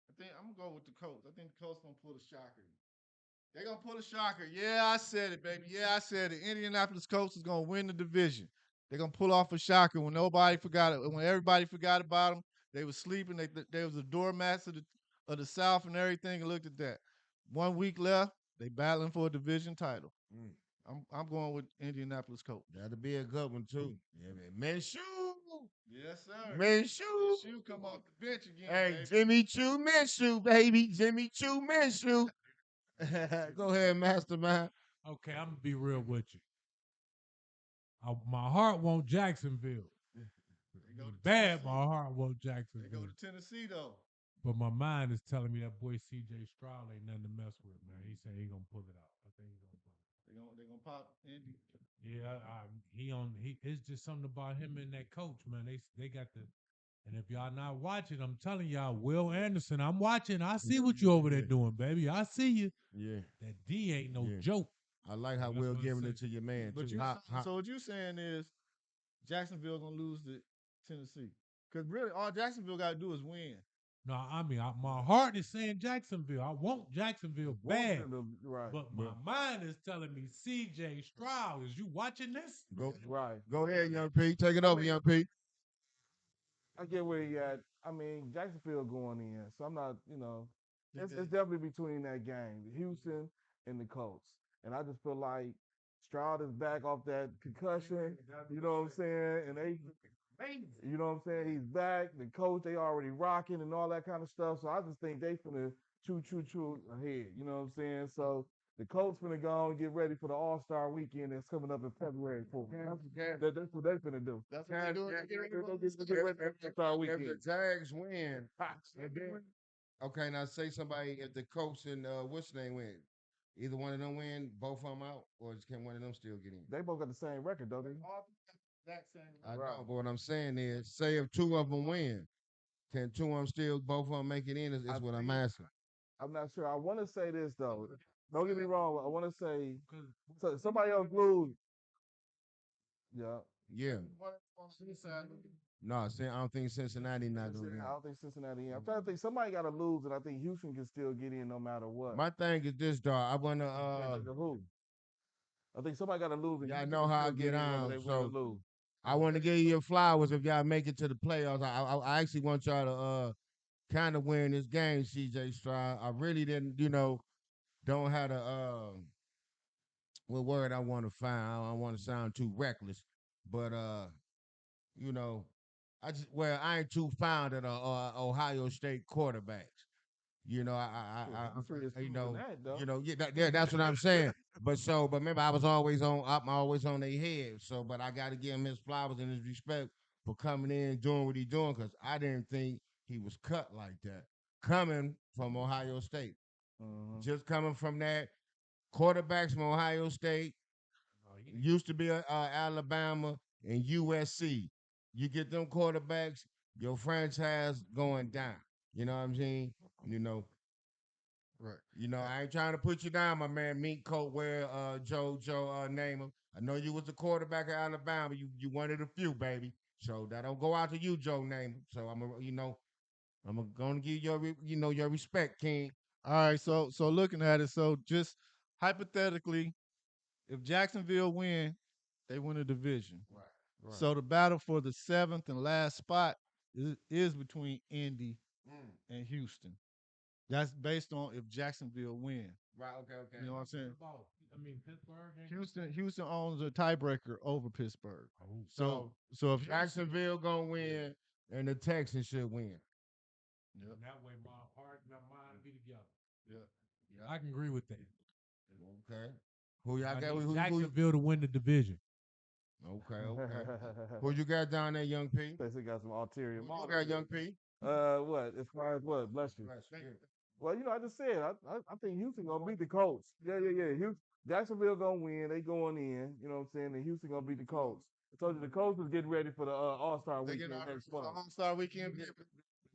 I think I'm gonna go with the Colts. I think the Colts gonna pull a shocker. They gonna pull a shocker. Yeah, I said it, baby. Yeah, I said it. Indianapolis Colts is gonna win the division. They're gonna pull off a shocker when nobody forgot it. When everybody forgot about them, they was sleeping. They was the doormats of the South and everything. And looked at that. 1 week left. They battling for a division title. Mm, I'm going with Indianapolis Colts. that'll be a good one too. Yeah, man. Minshew. Yes, sir. Minshew. Shoe come off the bench again, Hey, baby. Jimmy Choo Minshew, baby. Jimmy Choo Minshew. Go ahead, Mastermind. Okay, I'm gonna be real with you. My heart wants Jacksonville. They go to Bad, Tennessee. my heart wants They go Jacksonville. to Tennessee though. But my mind is telling me that boy CJ Stroud ain't nothing to mess with, man. He said he gonna pull it out. I think he's gonna pull it. They gonna pop Indy. Yeah, he on he. It's just something about him and that coach, man. They got the. And if y'all not watching, I'm telling y'all, Will Anderson, I'm watching. I see what you over there doing, baby. I see you. Yeah. That D ain't no Yeah. joke. I like how That's Will what I giving say. it to your man But too. so what you saying is Jacksonville gonna lose to Tennessee? Because really, all Jacksonville got to do is win. No, I mean, my heart is saying Jacksonville. I want Jacksonville bad, Right. but my mind is telling me CJ Stroud. Is you watching this? Right. Go ahead, Young P. Take it over, Young P. I get where you at. I mean, Jacksonville going in, so I'm not, it's definitely between that game, Houston and the Colts. And I just feel like Stroud is back off that concussion, you know what I'm saying? And you know what I'm saying? He's back. The coach, they already rocking and all that kind of stuff. So I just think they finna chew ahead, you know what I'm saying? So the Colts finna go and get ready for the All-Star weekend that's coming up in February 4th. That's what they finna do. That's what they do. Get ready for the All-Star If weekend. the Jags win, okay, now say somebody if the Colts and what's the name win, either one of them win, both of them out, or can one of them still get in? They both got the same record, don't they? I know, but what I'm saying is, say if two of them win, can two of them still both of them make it in? Is what I'm asking. I'm not sure. I want to say this though. Don't get me wrong. I want to say so somebody else lose. Yeah. Yeah. No, I don't think Cincinnati not gonna win. I don't think Cincinnati. I'm trying to think somebody got to lose, and I think Houston can still get in no matter what. My thing is this, dog. I wanna Who? I think somebody got to lose. And y'all Houston know can how I still get in whether on, they win or so lose. I want to give you your flowers if y'all make it to the playoffs. I actually want y'all to kind of win this game, CJ Stroud. I really didn't, don't have the what word I want to find. I don't want to sound too reckless, but you know, I ain't too fond of the Ohio State quarterbacks. You know, I'm sure it's you true know, that though. that's what I'm saying. But remember, I'm always on their head. So, but I got to give him his flowers and his respect for coming in, doing what he's doing, because I didn't think he was cut like that. Coming from Ohio State, just coming from that, quarterbacks from Ohio State used to be Alabama and USC. You get them quarterbacks, your franchise going down. You know what I'm saying? You know, Right. I ain't trying to put you down, my man. Mink coat wear, Joe, name him. I know you was the quarterback of Alabama. You one of the few, baby. So that don't go out to you, Joe name him. So I'm gonna give you your respect, King. All right. So looking at it, so just hypothetically, if Jacksonville win, they win the division. Right. So the battle for the seventh and last spot is between Indy and Houston. That's based on if Jacksonville win. Right. Okay. You know what I'm saying? Pittsburgh. Houston owns a tiebreaker over Pittsburgh. Oh. So if Jacksonville gonna win and the Texans should win. Yep. That way, my heart and my mind be together. Yeah. I can agree with that. Okay. Who y'all I got? need Who Jacksonville to win the division. Okay. Who you got down there, Young P? Basically got some ulterior Who you motives. got, Young P? What? As far as what? Bless you. Well, I just said I think Houston gonna beat the Colts. Yeah. Houston, Jacksonville gonna win. They going in. You know what I'm saying? And Houston gonna beat the Colts. I told you the Colts is getting ready for the All-Star They weekend get next month. All-Star weekend.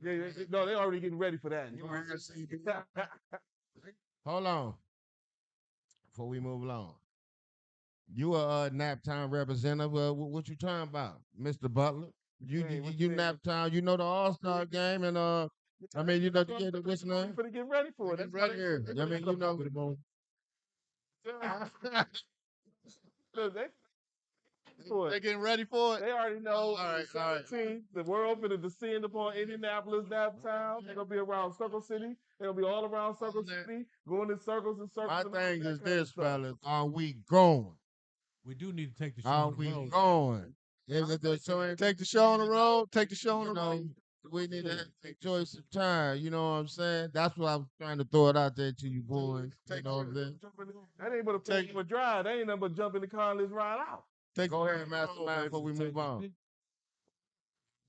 No, they already getting ready for that. Hold on. Before we move along. You a nap time representative. What you talking about, Mr. Butler? You nap time. You know the All Star game, and I mean you know the what's name? I'm gonna get ready for it. That's Right here. I mean you know. They getting ready for it. They already know. All right. 17th, the world finna descend upon Indianapolis downtown. They're gonna be around Circle City. They're gonna be all around Circle City, going in circles and circles. My thing is that kind of this, stuff. fellas. Are we going? We do need to take the show Are on the we road. going? Is it the show? Take the show on the road. Take the show on the road. We need to enjoy some time. You know what I'm saying? That's what I was trying to throw it out there to you boys. You know what I'm saying? That ain't but a take for a drive. They ain't nothing but jump in the car and let's ride out. Go ahead, Mastermind, before we move on.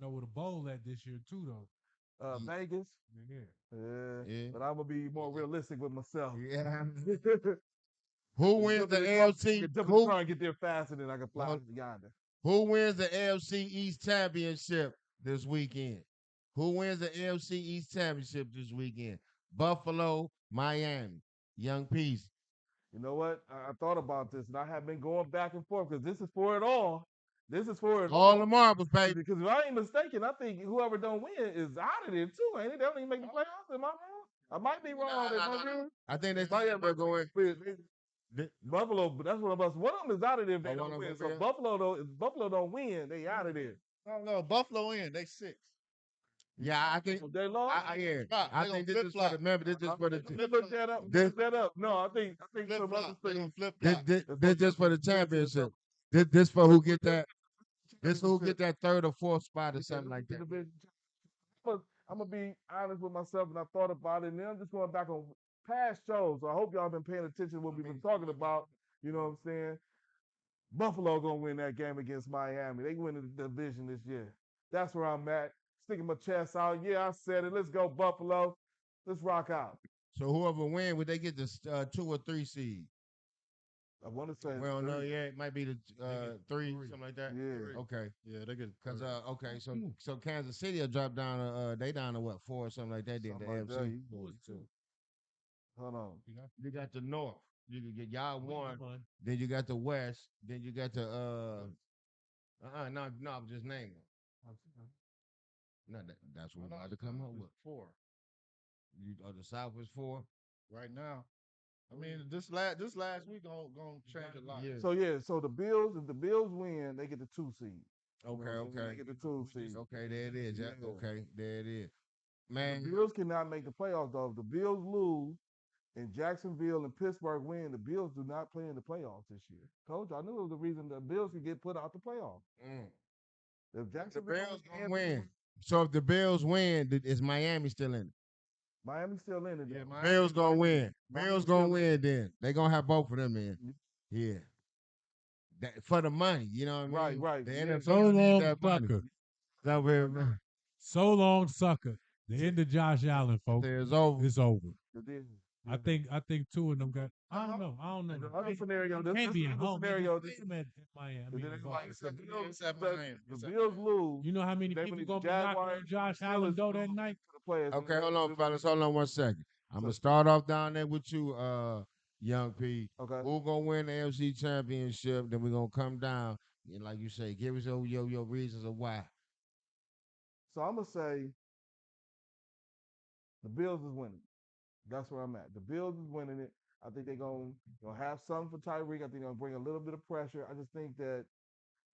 Know where the bowl at this year too, though. Vegas. Yeah. But I'm gonna be more realistic with myself. Yeah. Who wins the AFC? Jump in the car and get there faster than I can fly to yonder. Who wins the AFC East Championship this weekend? Who wins the AFC East Championship this weekend? Buffalo, Miami. Young Peace. You know what? I thought about this, and I have been going back and forth because this is for it all. This is for it All the marbles, baby. Because if I ain't mistaken, I think whoever don't win is out of there too, ain't it? They don't even make the playoffs. Am I wrong? I might be wrong. I think they might go in. Buffalo, but that's what I'm about. One of them is out of there if they Oh, one don't of win. them, So yeah. Buffalo though, if Buffalo don't win, they out of there. No, Buffalo in. They 6. Yeah, I think. They lost. I think this is for the member. This is for the. Look that up. Look that up. No, I think some other things. This just for the championship. This for who get that. This who get that third or fourth spot or something like that. I'm gonna be honest with myself, and I thought about it, and then I'm just going back on past shows. So I hope y'all been paying attention to what we've been talking about. You know what I'm saying? Buffalo gonna win that game against Miami. They win the division this year. That's where I'm at. Sticking my chest out. Yeah, I said it. Let's go Buffalo. Let's rock out. So whoever win, would they get the 2 or 3 seed? I want to say. Well, no, yeah, it might be the 3, something like that. Yeah. Okay. Yeah, they get. Cause okay, so Kansas City will drop down. They down to what 4 or something like that. Then the Something like AFC. that. Hold on. You got the North. You can get y'all one. Then you got the West. Then you got the no, I'm just naming. No, that's what we're about to come up with. 4 The South is 4 right now. I mean, this last week gonna change a lot. Yeah. So the Bills, if the Bills win, they get the 2 seed. Okay. They get the 2 seed. Okay, there it is. Yeah. Okay, there it is. Man, the Bills cannot make the playoffs though. If the Bills lose and Jacksonville and Pittsburgh win, the Bills do not play in the playoffs this year. Told you, I knew it was the reason the Bills could get put out the playoffs. If Jacksonville the Bills gonna win. So if the Bills win, is Miami still in it? Miami's still in it. Yeah, Bills gonna win. Bills gonna win. Then they gonna have both of them in. Yeah. For the money, you know what I mean? Right. The NFL So long, that money. sucker. So long, sucker. The end of Josh Allen, folks. It's over. It's over. I think two of them got. I don't know. I don't know. And the other scenario, this Can't be at is the home. scenario. They them at Miami. And then in it's like Buffalo. the Bills lose. You know how many They people believe gonna the be knocking Jaguars on Josh and the Allen Steelers door that lose night? to the players. Okay, hold on, fellas. Hold on 1 second. I'm gonna So, start off down there with you, young P. okay. Who gonna win the AFC Championship? Then we're gonna come down and, like you say, give us your reasons of why. So I'm gonna say the Bills is winning. That's where I'm at. The Bills is winning it. I think they're gonna have something for Tyreek. I think they're gonna bring a little bit of pressure. I just think that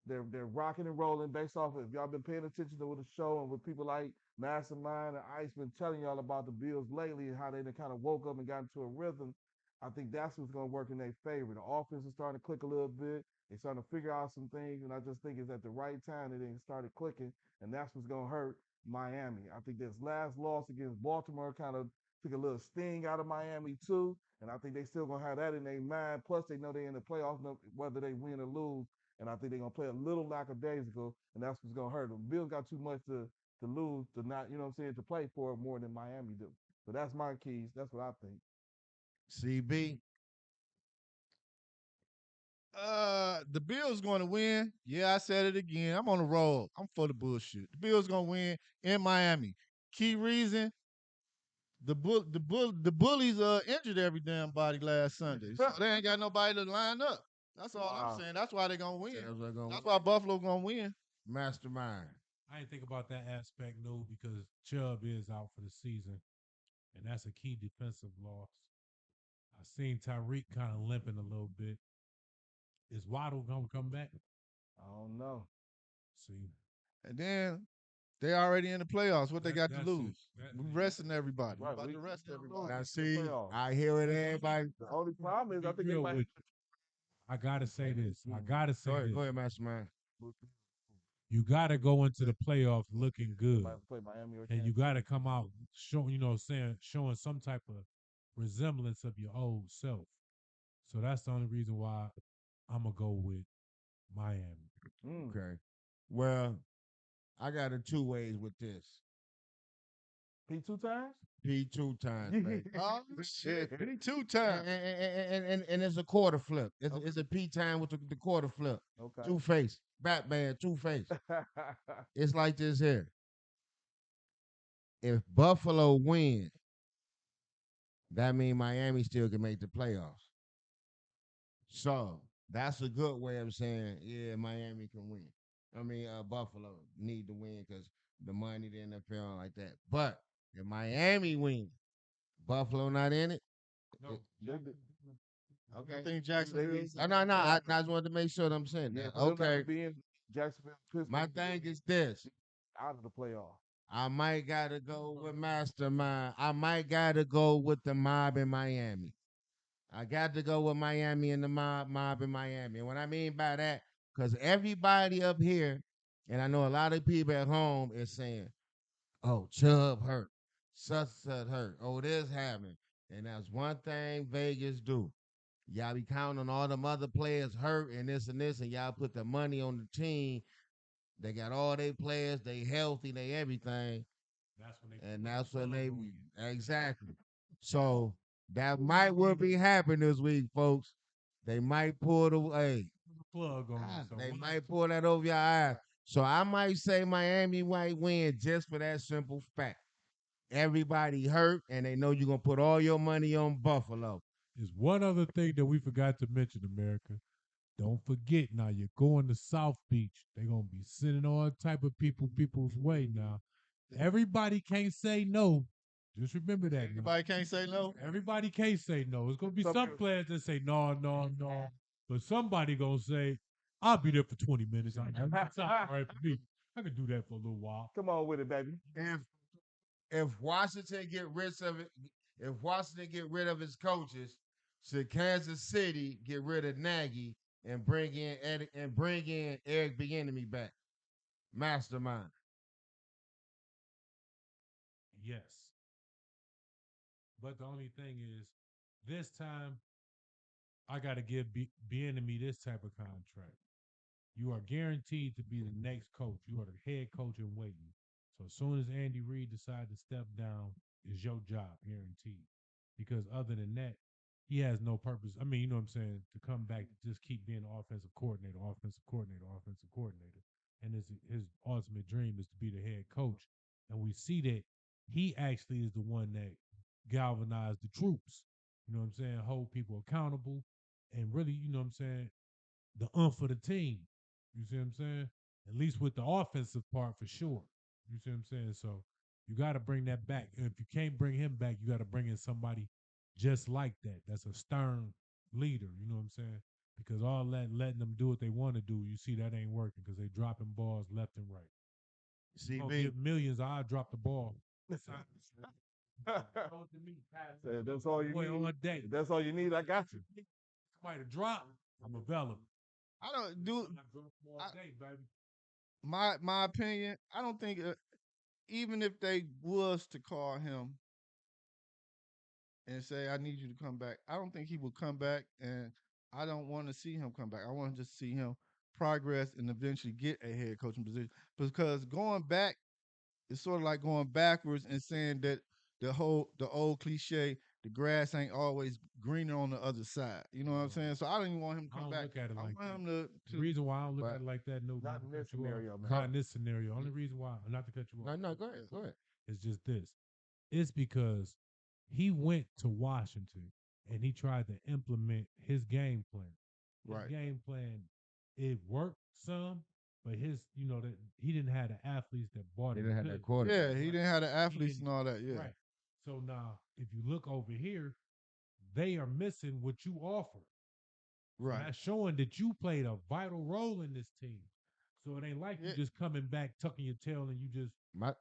they're rocking and rolling based off of if y'all been paying attention to the show and with people like Mastermind and Ice been telling y'all about the Bills lately and how they kind of woke up and got into a rhythm. I think that's what's going to work in their favor. The offense is starting to click a little bit. They're starting to figure out some things, and I just think it's at the right time that they started clicking, and that's what's going to hurt Miami. I think this last loss against Baltimore kind of took a little sting out of Miami too, and I think they still gonna have that in their mind. Plus, they know they're in the playoffs, whether they win or lose. And I think they're gonna play a little lackadaisical, and that's what's gonna hurt them. Bills got too much to lose to not, you know what I'm saying, to play for it more than Miami do. So that's my keys. That's what I think. CB. The Bills going to win. Yeah, I said it again. I'm on the roll. I'm for the bullshit. The Bills going to win in Miami. Key reason: the bullies injured every damn body last Sunday, so they ain't got nobody to line up. That's all I'm Wow. saying. That's why they gonna win. Say that's what gonna That's why Buffalo gonna win. Mastermind. I didn't think about that aspect, no, because Chubb is out for the season, and that's a key defensive loss. I seen Tyreek kind of limping a little bit. Is Waddle gonna come back? I don't know. See, And then they already in the playoffs. What they got to that's it. lose? We resting everybody. We Right. about to rest everybody. Now The see, playoffs. I hear it, everybody. The only problem is I Be think they real might with you. I gotta say this. I gotta say Go this. ahead, Mastermind. You gotta go into the playoffs looking they good, might play Miami or and you Kansas. gotta come out showing, showing some type of resemblance of your old self. So that's the only reason why I'm gonna go with Miami. Mm. Okay. Well, I got it two ways with this. P 2 times? P2 times, baby. Oh shit! Me two And, times. and it's a quarter flip. It's a P time with the quarter flip. Okay. Two face. Batman, two face. It's like this here. If Buffalo win, that means Miami still can make the playoffs. So that's a good way of saying, yeah, Miami can win. I mean, Buffalo need to win because the money, the NFL, like that. But if Miami win, Buffalo not in it. No, I think Jacksonville. I just wanted to make sure that I'm saying Yeah, that. for them not Okay, to be in Jacksonville, my Pittsburgh, thing is this. out of the playoff. I might gotta go with Mastermind. I might gotta go with the mob in Miami. I got to go with Miami and the mob in Miami. And what I mean by that, because everybody up here, and I know a lot of people at home is saying, oh, Chubb hurt, such hurt, oh, this happened. And that's one thing Vegas do. Y'all be counting on all them other players hurt and this, and y'all put the money on the team. They got all their players, they healthy, they everything. that's when they And that's when they go in. exactly. So that might will be happening this week, folks. They might pull the Plug on you. So they one, might pull that over your eyes. So I might say Miami might win just for that simple fact. Everybody hurt, and they know you're gonna put all your money on Buffalo. is one other thing that we forgot to mention, America. Don't forget now, you're going to South Beach. They're gonna be sending all type of people's way now. Everybody can't say no. Just remember that. Now. Everybody can't say no. Everybody can't say no. It's gonna be some players that say no, no, no. But somebody gonna say, I'll be there for 20 minutes. That's all right for me. I can do that for a little while. Come on with it, baby. If Washington get rid of it, if Washington get rid of his coaches, should Kansas City get rid of Nagy and bring in Eric Bieniemy back, mastermind? Yes. But the only thing is, this time I gotta give Bieniemy this type of contract. You are guaranteed to be the next coach. You are the head coach in waiting. So as soon as Andy Reid decides to step down, is your job guaranteed. because other than that, he has no purpose. I mean, you know what I'm saying, to come back to just keep being offensive coordinator, offensive coordinator, offensive coordinator. And his ultimate dream is to be the head coach. And we see that he actually is the one that galvanized the troops. You know what I'm saying? Hold people accountable and really, you know what I'm saying, the for the team. You see what I'm saying? At least with the offensive part for sure. You see what I'm saying? So you got to bring that back. And if you can't bring him back, you got to bring in somebody just like that. That's a stern leader. You know what I'm saying? Because all that letting them do what they want to do, you see that ain't working because they dropping balls left and right. See Gonna me. give millions. I drop the ball. That's all you Boy, need. all day. That's all you need. I got you. Somebody to drop. I'm available. I don't do I drop the ball all day, baby. my opinion. I don't think even if they was to call him and say I need you to come back, I don't think he will come back, and I don't want to see him come back. I want to just see him progress and eventually get a head coaching position because going back it's sort of like going backwards and saying that the old cliche, the grass ain't always greener on the other side. You know what I'm saying? So I don't even want him to I come don't back. look at it I like want that. him The to reason why I don't look But at it like that, no, Not in this cut you off. scenario, man. Not in this scenario. Only reason why, not to cut you off. no, go ahead, go ahead. It's just this. It's because he went to Washington and he tried to implement his game plan. His right. game plan, it worked some, but his, you know, that he didn't have the athletes that bought They him didn't have to. that quarter. Yeah, he didn't have the He athletes didn't- and all that. Yeah, Right. So now, if you look over here, they are missing what you offer. So right. that's showing that you played a vital role in this team. So it ain't like you Yeah, just coming back, tucking your tail, and you just, My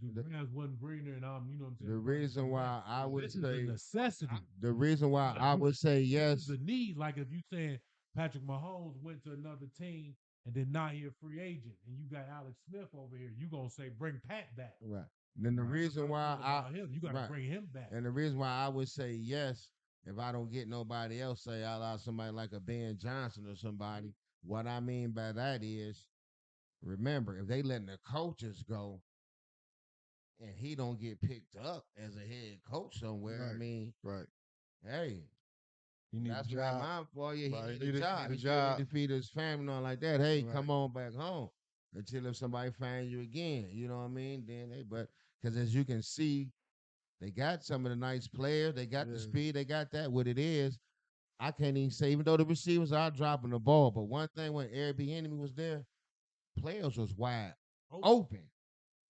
the the, grass wasn't greener, and I'm, you know what I'm saying? the I'm running reason somewhere why else. I would This is a say necessity. the reason why I would say This yes. is a need. Like if you saying Patrick Mahomes went to another team and then now he a free agent, and you got Alex Smith over here, you gonna say bring Pat back. Right. Then the That's reason how I why feel I about him. You got to right. bring him back. And the reason why I would say yes, if I don't get nobody else, say I allow somebody like a Ben Johnson or somebody. What I mean by that is, remember, if they letting the coaches go and he don't get picked up as a head coach somewhere, I right, mean, right. hey, You need a that's what ain't job. mine for you. He Right. need a job. Need a He still need job. to feed his family and all like that. Hey, Right. come on back home until if somebody find you again. You know what I mean? Then they, but because as you can see, they got some of the nice players. They got the Yeah. speed. They got that. What it is, I can't even say. Even though the receivers are dropping the ball, but one thing when Airbnb was there, players was wide open.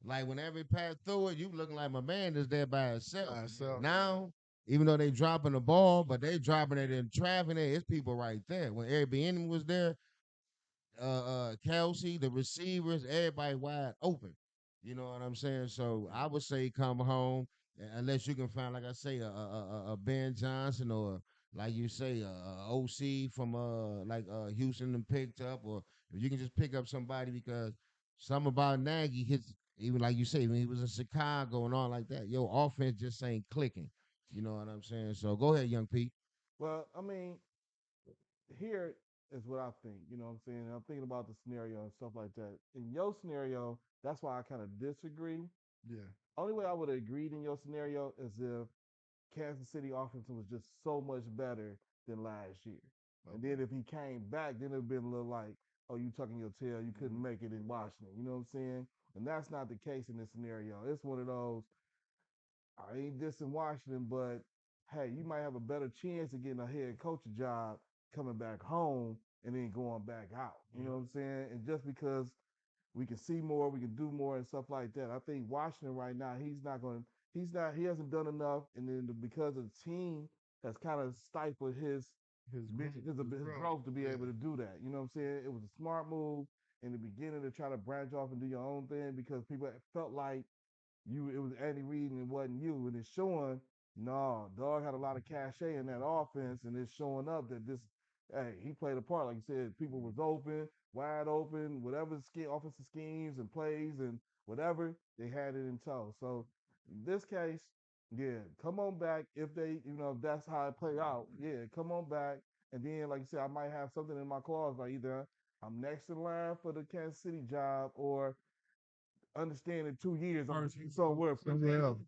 Like whenever he passed through it, you looking like my man is there by himself. By himself. Now, even though they dropping the ball, but they dropping it in traffic, it's people right there. When Airbnb was there, Kelsey, the receivers, everybody wide open. You know what I'm saying? So I would say come home unless you can find, like I say, a Ben Johnson or like you say, a OC from Houston and picked up, or if you can just pick up somebody because something about Nagy hits even like you say when he was in Chicago and all like that. Yo, offense just ain't clicking. You know what I'm saying? So go ahead, young Pete. Well, I mean, here is what I think. You know what I'm saying? I'm thinking about the scenario and stuff like that. In your scenario, that's why I kind of disagree. Yeah. Only way I would have agreed in your scenario is if Kansas City offense was just so much better than last year. And then if he came back, then it'd been a little like, oh, you tucking your tail, you couldn't make it in Washington. You know what I'm saying? And that's not the case in this scenario. It's one of those, I ain't dissing Washington, but hey, you might have a better chance of getting a head coach job coming back home and then going back out. You know what I'm saying? And just because we can see more, we can do more and stuff like that. I think Washington right now, he hasn't done enough. And then because of the team has kind of stifled His his growth to be Yeah. able to do that. You know what I'm saying? It was a smart move in the beginning to try to branch off and do your own thing because people felt like it was Andy Reid and it wasn't you. And it's showing, no, dog had a lot of cachet in that offense, and it's showing up that this, hey, he played a part. Like you said, people was open, wide open, whatever offensive schemes and plays and whatever, they had it in tow. So in this case, yeah, come on back if if that's how it played out. Yeah, come on back. And then, like you said, I might have something in my clause, like either I'm next in line for the Kansas City job or understand in 2 years I'm somewhere else.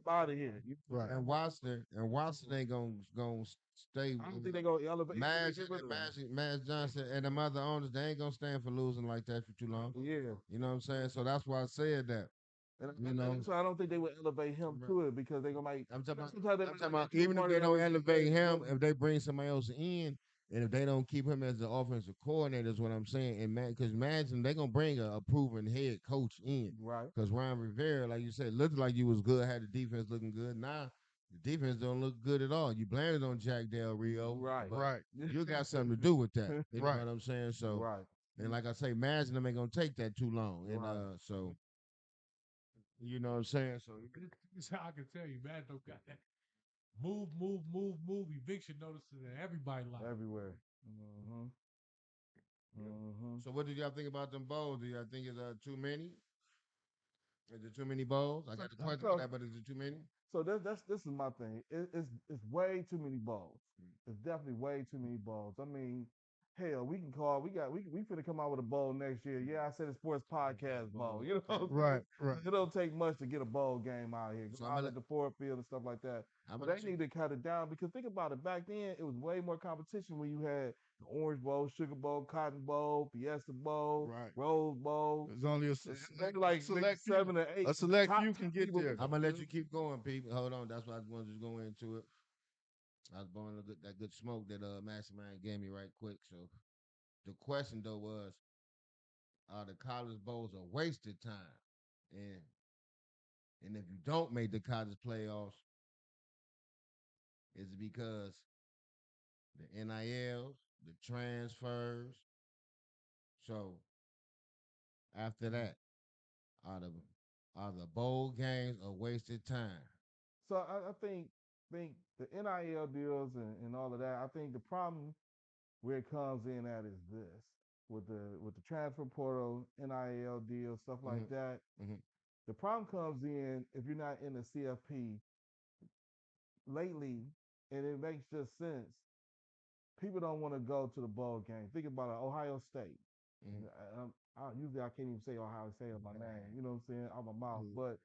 out of here. Right. And Watson ain't gonna stay. I don't think they're gonna elevate. Madge, Get rid of him. Madge Johnson and the other owners, they ain't gonna stand for losing like that for too long. Yeah. You know what I'm saying? So that's why I said that. You know, So I don't think they would elevate him to it because they're gonna like. I'm talking about even if they don't elevate him, if they bring somebody else in, and if they don't keep him as the offensive coordinator, is what I'm saying. And man, because imagine they're gonna bring a proven head coach in, Right. because Ron Rivera, like you said, looked like you was good, had the defense looking good. Now the defense don't look good at all. You blame it on Jack Del Rio, Right. but Right. you got something to do with that. You know Right. what I'm saying? So, Right. and like I say, imagine them ain't gonna take that too long, and Right. so you know what I'm saying. So This how I can tell you, man. Don't got that move, move, move, move. Eviction notices in everybody life. Everywhere. Mm-hmm. Mm-hmm. So what did y'all think about them bowls? Do y'all think it's too many? Is it too many bowls? I got the question for So, that, but is it too many? so this is my thing. It's way too many balls. It's definitely way too many balls. I mean, hell, we can call. We finna come out with a bowl next year. Yeah, I said a sports podcast bowl. You know, what I'm Right. saying? Right. It don't take much to get a bowl game out here. So Go I'm out gonna at the Ford Field and stuff like that. I'm But gonna they need to cut it down because think about it. Back then, it was way more competition when you had the Orange Bowl, Sugar Bowl, Cotton Bowl, Fiesta Bowl, Right. Rose Bowl. There's only a Maybe like maybe select few. 7 or 8. A select top few can get people. there. I'm gonna let you keep going, people. Hold on, that's why I wanted to just go into it. I was blowing that good smoke that Mastermind gave me right quick. So the question though was, are the college bowls a wasted time? And and if you don't make the college playoffs, is it because the NILs, the transfers? So after that, are the are the bowl games a wasted time? So I think the NIL deals and all of that. I think the problem where it comes in at is this with the transfer portal, NIL deals, stuff like Mm-hmm. that. Mm-hmm. The problem comes in if you're not in the CFP lately, and it makes just sense. People don't want to go to the bowl game. Think about it, Ohio State. Mm-hmm. Usually I can't even say Ohio State on my name. You know what I'm saying? Out my mouth, Mhm. but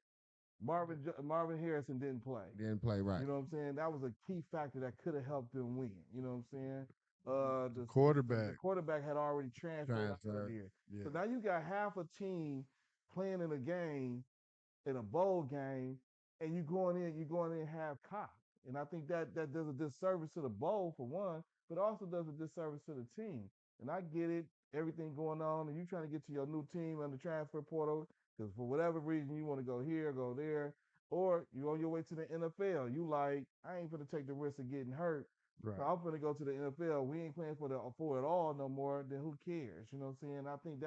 Marvin Harrison didn't play. Didn't play right. You know what I'm saying? That was a key factor that could have helped them win. You know what I'm saying? The Quarterback. quarterback had already transferred out of Transfer. there. Yeah. So now you got half a team playing in a game, in a bowl game, and you going in half cocked. And I think that does a disservice to the bowl for one, but also does a disservice to the team. And I get it, everything going on, and you trying to get to your new team on the transfer portal because for whatever reason you want to go here, go there, or you on your way to the NFL. You like, I ain't gonna take the risk of getting hurt. Right. So I'm gonna go to the NFL. We ain't playing for it all no more. Then who cares? You know what I'm saying? I think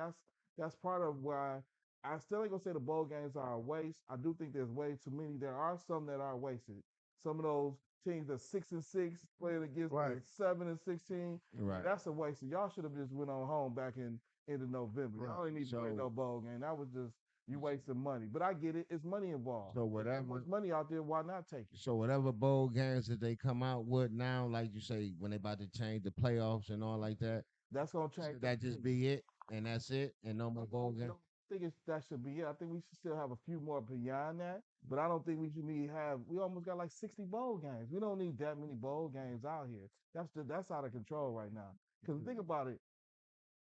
that's part of why I still ain't gonna say the bowl games are a waste. I do think there's way too many. There are some that are wasted. Some of those teams that 6-6 playing against Right. the 7-16. Right. That's a waste. Y'all should have just went on home back in end of November. Right. Y'all ain't need to play no bowl game. That was just you wasting money. But I get it. It's money involved. So If there's whatever. much money out there, why not take it? So whatever bowl games that they come out with now, like you say, when they about to change the playoffs and all like that, That's gonna change. should that just be it and that's it and no more bowl I games? don't think that should be it. I think we should still have a few more beyond that. But I don't think we should we almost got like 60 bowl games. We don't need that many bowl games out here. That's out of control right now. Because think about it,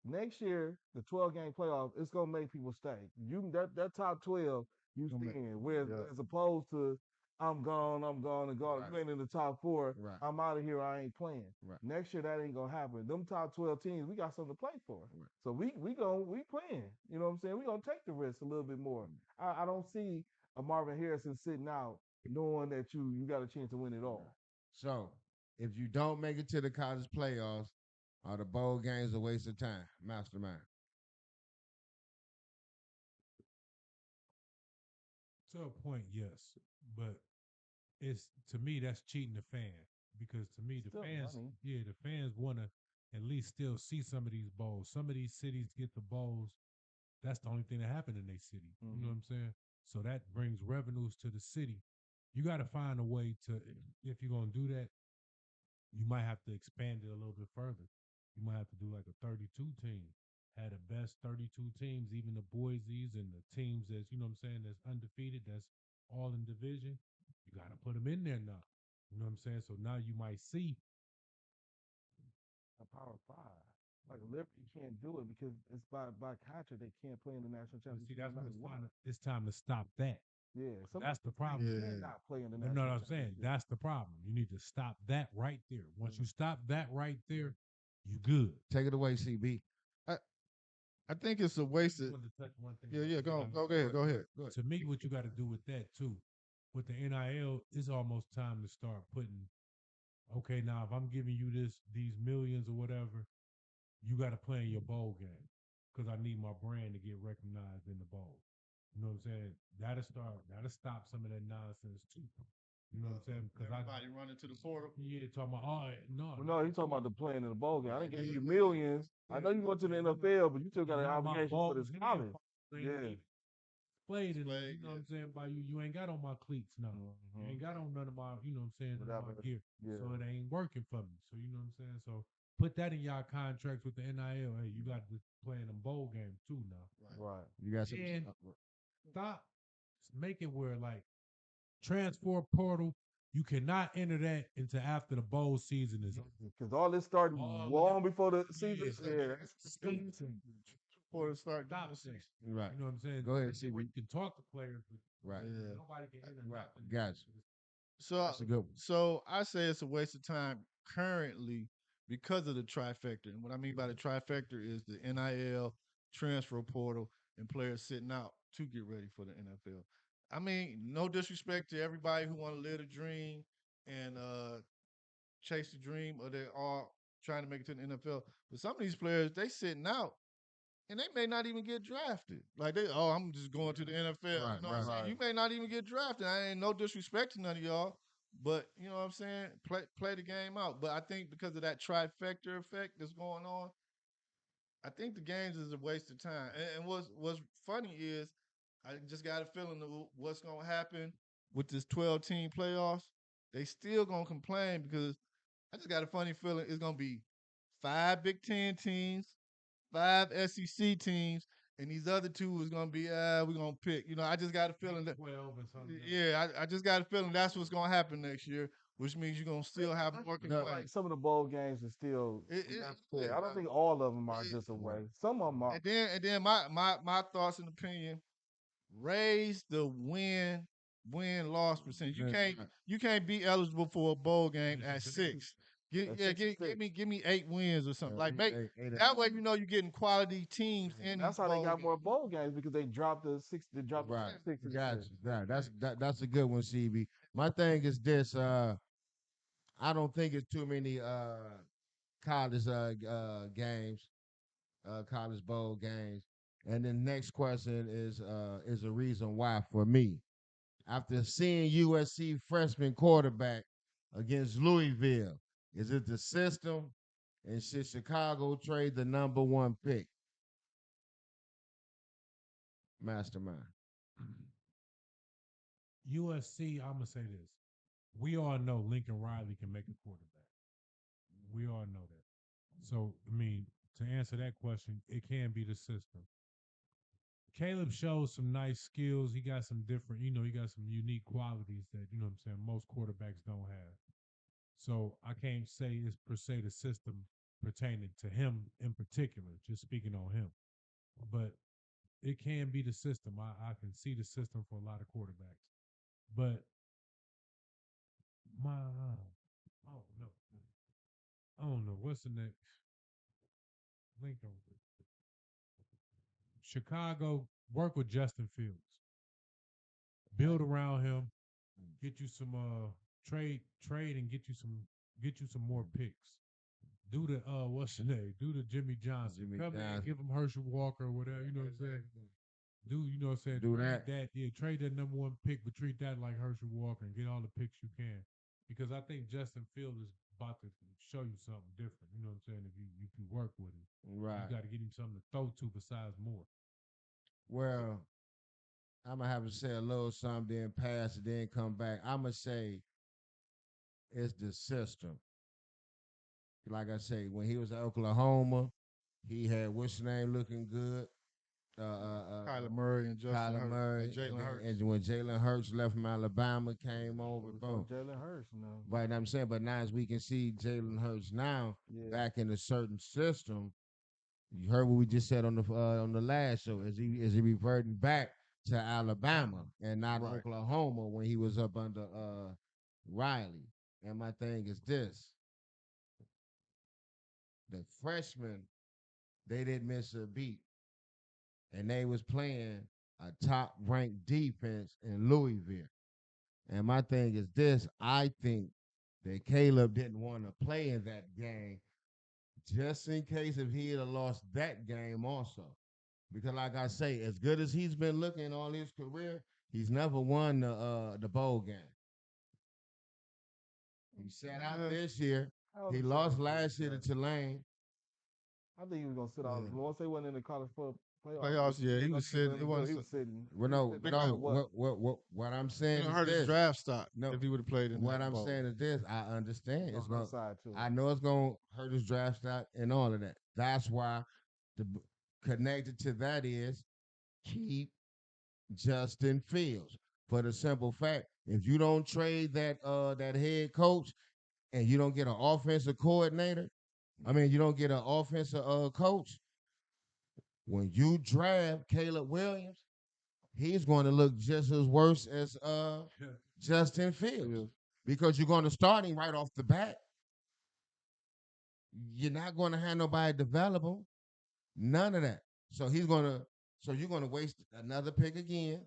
next year, the 12 game playoff, it's gonna make people stay. That top 12, you staying. Whereas Yeah. as opposed to I'm gone and gone. Right. You ain't in the top four. Right. I'm out of here. I ain't playing. Right. Next year that ain't gonna happen. Them top 12 teams, we got something to play for. Right. So we playing. You know what I'm saying? We gonna take the risk a little bit more. I don't see a Marvin Harrison sitting out knowing that you got a chance to win it all. So if you don't make it to the college playoffs, are the bowl games a waste of time? Mastermind. To a point, yes, but it's to me that's cheating the fan because to me the Still fans, money. yeah, the fans want to at least still see some of these bowls. Some of these cities get the bowls. That's the only thing that happened in their city. You know what I'm saying? So that brings revenues to the city. You got to find a way to, if you're gonna do that, you might have to expand it a little bit further. You might have to do like a 32 team. Had the best 32 teams, even the Boise's and the teams that's, you know what I'm saying, that's undefeated, that's all in division. You got to put them in there now. You know what I'm saying? So now you might see. A Power Five. Like Liberty can't do it because it's by contract they can't play in the national But see, championship that's no when matter what. it's time to stop that. Yeah, some That's the of them problem. Yeah. cannot play in the You know national what I'm saying? championship. That's the problem. You need to stop that right there. Once Mhm. you stop that right there, you good. Take it away, CB. I, I think it's a I waste just of. wanted to touch one thing. Yeah, about yeah. the Go on. NIL. Go ahead. Go ahead. Go ahead. To me, what you got to do with that too, with the NIL, it's almost time to start putting. Okay, now if I'm giving you these millions or whatever, you got to play in your bowl game because I need my brand to get recognized in the bowl. You know what I'm saying? That'll stop some of that nonsense too. You know what I'm saying? Because Everybody running to the portal. yeah, talking about no, Well, no, he's talking about the playing in the bowl game. I didn't give you millions. I know you went to the NFL, but you still got an now my obligation for balls this and college. yeah. Yeah. Played in, Displayed, you know what yeah. I'm saying? By you ain't got on my cleats now. You ain't got on none of my, you know what I'm saying, none of my Whatever. gear. Yeah. So it ain't working for me. So you know what I'm saying? So put that in y'all contracts with the NIL. Hey, you got to play in them bowl games too now. Right. You got some. And stop. Make it where like transfer portal, you cannot enter that until after the bowl season is over. Because all this started All long before the season. Yes, Yeah, that's Portal start. Stop saying. Right. You know what I'm saying? Go ahead, This is CB. where you can talk to players, but Right. Yeah. nobody can enter Right. nothing. Gotcha. So, That's a good one. so I say it's a waste of time currently because of the trifecta. And what I mean by the trifecta is the NIL, transfer portal, and players sitting out to get ready for the NFL. I mean, no disrespect to everybody who want to live the dream and chase the dream, or they're all trying to make it to the NFL. But some of these players, they sitting out and they may not even get drafted. Like I'm just going to the NFL. Right, You know what I'm right. saying? You may not even get drafted. I ain't no disrespect to none of y'all, but you know what I'm saying? Play the game out. But I think because of that trifecta effect that's going on, I think the games is a waste of time. And what's funny is I just got a feeling of what's gonna happen with this 12 team playoffs. They still gonna complain because I just got a funny feeling it's gonna be 5 Big 10 teams, 5 SEC teams, and these other two is gonna be we're gonna pick. You know, I just got a feeling that 12 and something. yeah, I just got a feeling that's what's gonna happen next year, which means you're gonna still have more complaints. like some of the bowl games are still. Yeah. I don't think all of them are just a way. Some of them are. And then my thoughts and opinion, raise the win loss percentage. You can't be eligible for a bowl game at 6. Give me 8 wins or something. Like make that way you know you're getting quality teams in That's these how they bowl got games. more bowl games because they dropped the six. They dropped Right. the six. Gotcha. Right. That's a good one, CB. My thing is this. I don't think it's too many college games, college bowl games. And the next question is a reason why for me. After seeing USC freshman quarterback against Louisville, is it the system? And should Chicago trade the number one pick? Mastermind. USC, I'm gonna say this. We all know Lincoln Riley can make a quarterback. We all know that. So, I mean, to answer that question, it can be the system. Caleb shows some nice skills. He got some different, he got some unique qualities that, you know what I'm saying, most quarterbacks don't have. So I can't say it's per se the system pertaining to him in particular, just speaking on him. But it can be the system. I can see the system for a lot of quarterbacks. But I don't know. I don't know. What's the next? Lincoln. Chicago, work with Justin Fields. Build around him. Get you some trade and get you some more picks. Do the what's the name? Do the Jimmy Johnson. Jimmy Come in, Johnson. give him Herschel Walker or whatever, you know what I'm saying? You know what I'm saying? Do trade that. Yeah, trade that number one pick, but treat that like Herschel Walker and get all the picks you can. Because I think Justin Fields is about to show you something different. You know what I'm saying? If you work with him. Right. You got to get him something to throw to besides more. Well, I'm gonna have to say a little something, then pass it, then come back. I'm gonna say it's the system. Like I say, when he was at Oklahoma, he had what's his name looking good. Kyler Murray and Justin Kyler Hurts, Murray, Jalen Hurts. and when Jalen Hurts left from Alabama, came over, boom. Jalen Hurts, no. Right, I'm saying, but now as we can see, Jalen Hurts now Yeah. back in a certain system. You heard what we just said on the last show. Is he reverting back to Alabama and not Right. Oklahoma when he was up under Riley? And my thing is this: the freshmen they didn't miss a beat, and they was playing a top ranked defense in Louisville. And my thing is this: I think that Caleb didn't want to play in that game just in case if he had lost that game also. Because like I say, as good as he's been looking all his career, he's never won the bowl game. He sat out this year. He lost last year to Tulane. I think he was gonna sit out. Once they went in the college Playoffs, yeah, he was sitting. It he wasn't. was sitting. Well, what I'm saying is hurt his this. draft stock No, if he would have played in what that I'm bowl. saying is this. I understand. It's going. Side too. I know it's going to hurt his draft stock and all of that. That's why the connected to that is keep Justin Fields. For the simple fact, if you don't trade that head coach and you don't get an offensive coordinator, you don't get an offensive coach. When you draft Caleb Williams, he's going to look just as worse as Justin Fields because you're going to start him right off the bat. You're not going to have nobody develop him. None of that. So you're going to waste another pick again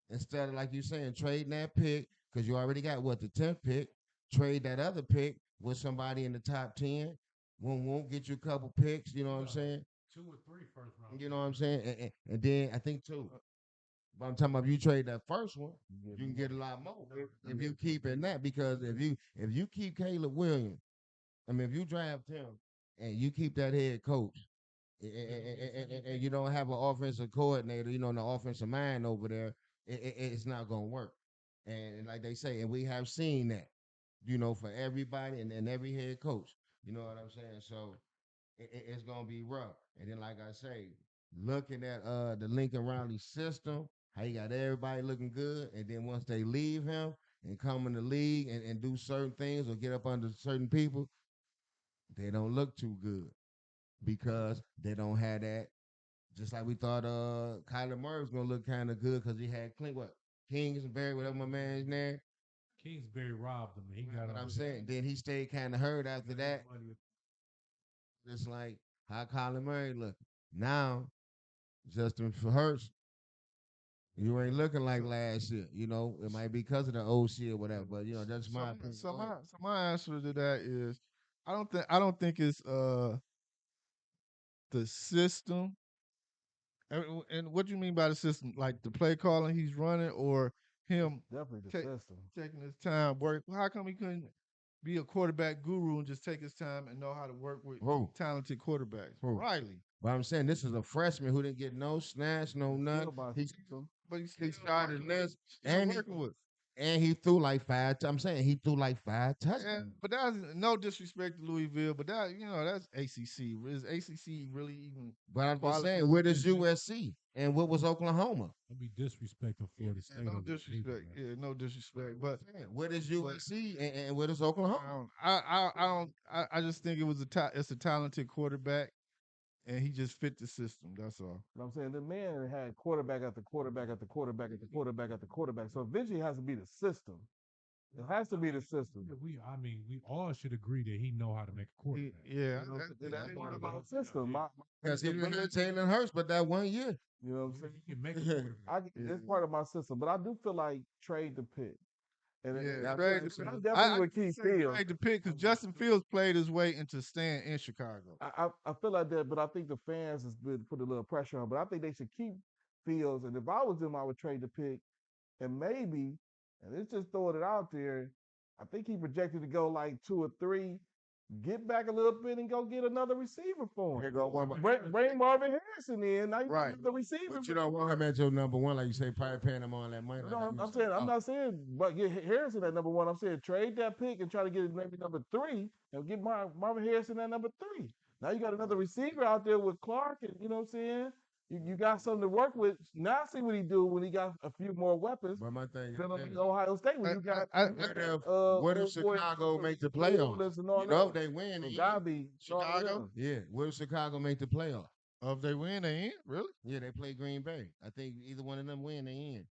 instead of, like you're saying, trading that pick because you already got the 10th pick. Trade that other pick with somebody in the top 10. Won't get you a couple picks. You know what I'm saying? 2 or 3 first round. You know what I'm saying? And then I think 2. But I'm talking about if you trade that first one, you can get a lot more if you keep in that because if you keep Caleb Williams, if you draft him and you keep that head coach and you don't have an offensive coordinator, the offensive mind over there, it's not gonna work. And like they say, and we have seen that, for everybody and every head coach. You know what I'm saying? So it's gonna be rough. And then, like I say, looking at the Lincoln Riley system, how he got everybody looking good, and then once they leave him and come in the league and do certain things or get up under certain people, they don't look too good because they don't have that. Just like we thought Kyler Murray was gonna look kind of good because he had Kingsbury, whatever my man's name. Kingsbury robbed him. He got what I'm saying. Then he stayed kind of hurt after that. It's like how Kyler Murray look. Now, Justin Hurts, you ain't looking like last year. It might be because of the OC or whatever, but that's my opinion. So my answer to that is I don't think it's the system. And what do you mean by the system? Like the play calling he's running or him Definitely the system. taking his time work? How come he couldn't be a quarterback guru and just take his time and know how to work with talented quarterbacks? Riley. But I'm saying this is a freshman who didn't get no snaps, no nothing. He started this and he threw like 5. I'm saying he threw like 5 touchdowns. Yeah, but that's no disrespect to Louisville, but that's ACC. Is ACC really even? But I'm just saying, where does USC and what was Oklahoma? Don't be disrespectful Florida State. No disrespect. Yeah, no disrespect. But where does USC and where does Oklahoma? I just think it's a talented quarterback, and he just fit the system. That's all. But I'm saying the man had quarterback after quarterback after quarterback after quarterback after quarterback. So eventually it has to be the system. It has to be the system. We all should agree that he know how to make a quarterback. Yeah, that's part of my system. Because he didn't have Jalen Hurts, but that 1 year. You know what I'm saying? He can make a quarterback. It's part of my system, but I do feel like trade the pick. And I definitely would keep Fields. Trade the pick because Justin Fields played his way into staying in Chicago. I feel like that, but I think the fans has been put a little pressure on. But I think they should keep Fields. And if I was them, I would trade the pick. And maybe, and it's just throwing it out there, I think he projected to go like 2 or 3. Get back a little bit and go get another receiver for him. Here go one. Bring Marvin Harrison in. Now you got the receiver. But you don't want him at your number 1, like you say, probably paying him all that money. No, I'm not saying, but get Harrison at number 1. I'm saying trade that pick and try to get maybe number 3 and get Marvin Harrison at number 3. Now you got another receiver out there with Clark, and you know what I'm saying. You got something to work with. Now see what he do when he got a few more weapons. But my thing Than is, Ohio State when you got what if Chicago make the playoffs? You know, if they win, it they gotta in. be Chicago? Yeah, what if Chicago make the playoffs? Oh, if they win, they in? Really? Yeah, they play Green Bay. I think either one of them win, they in.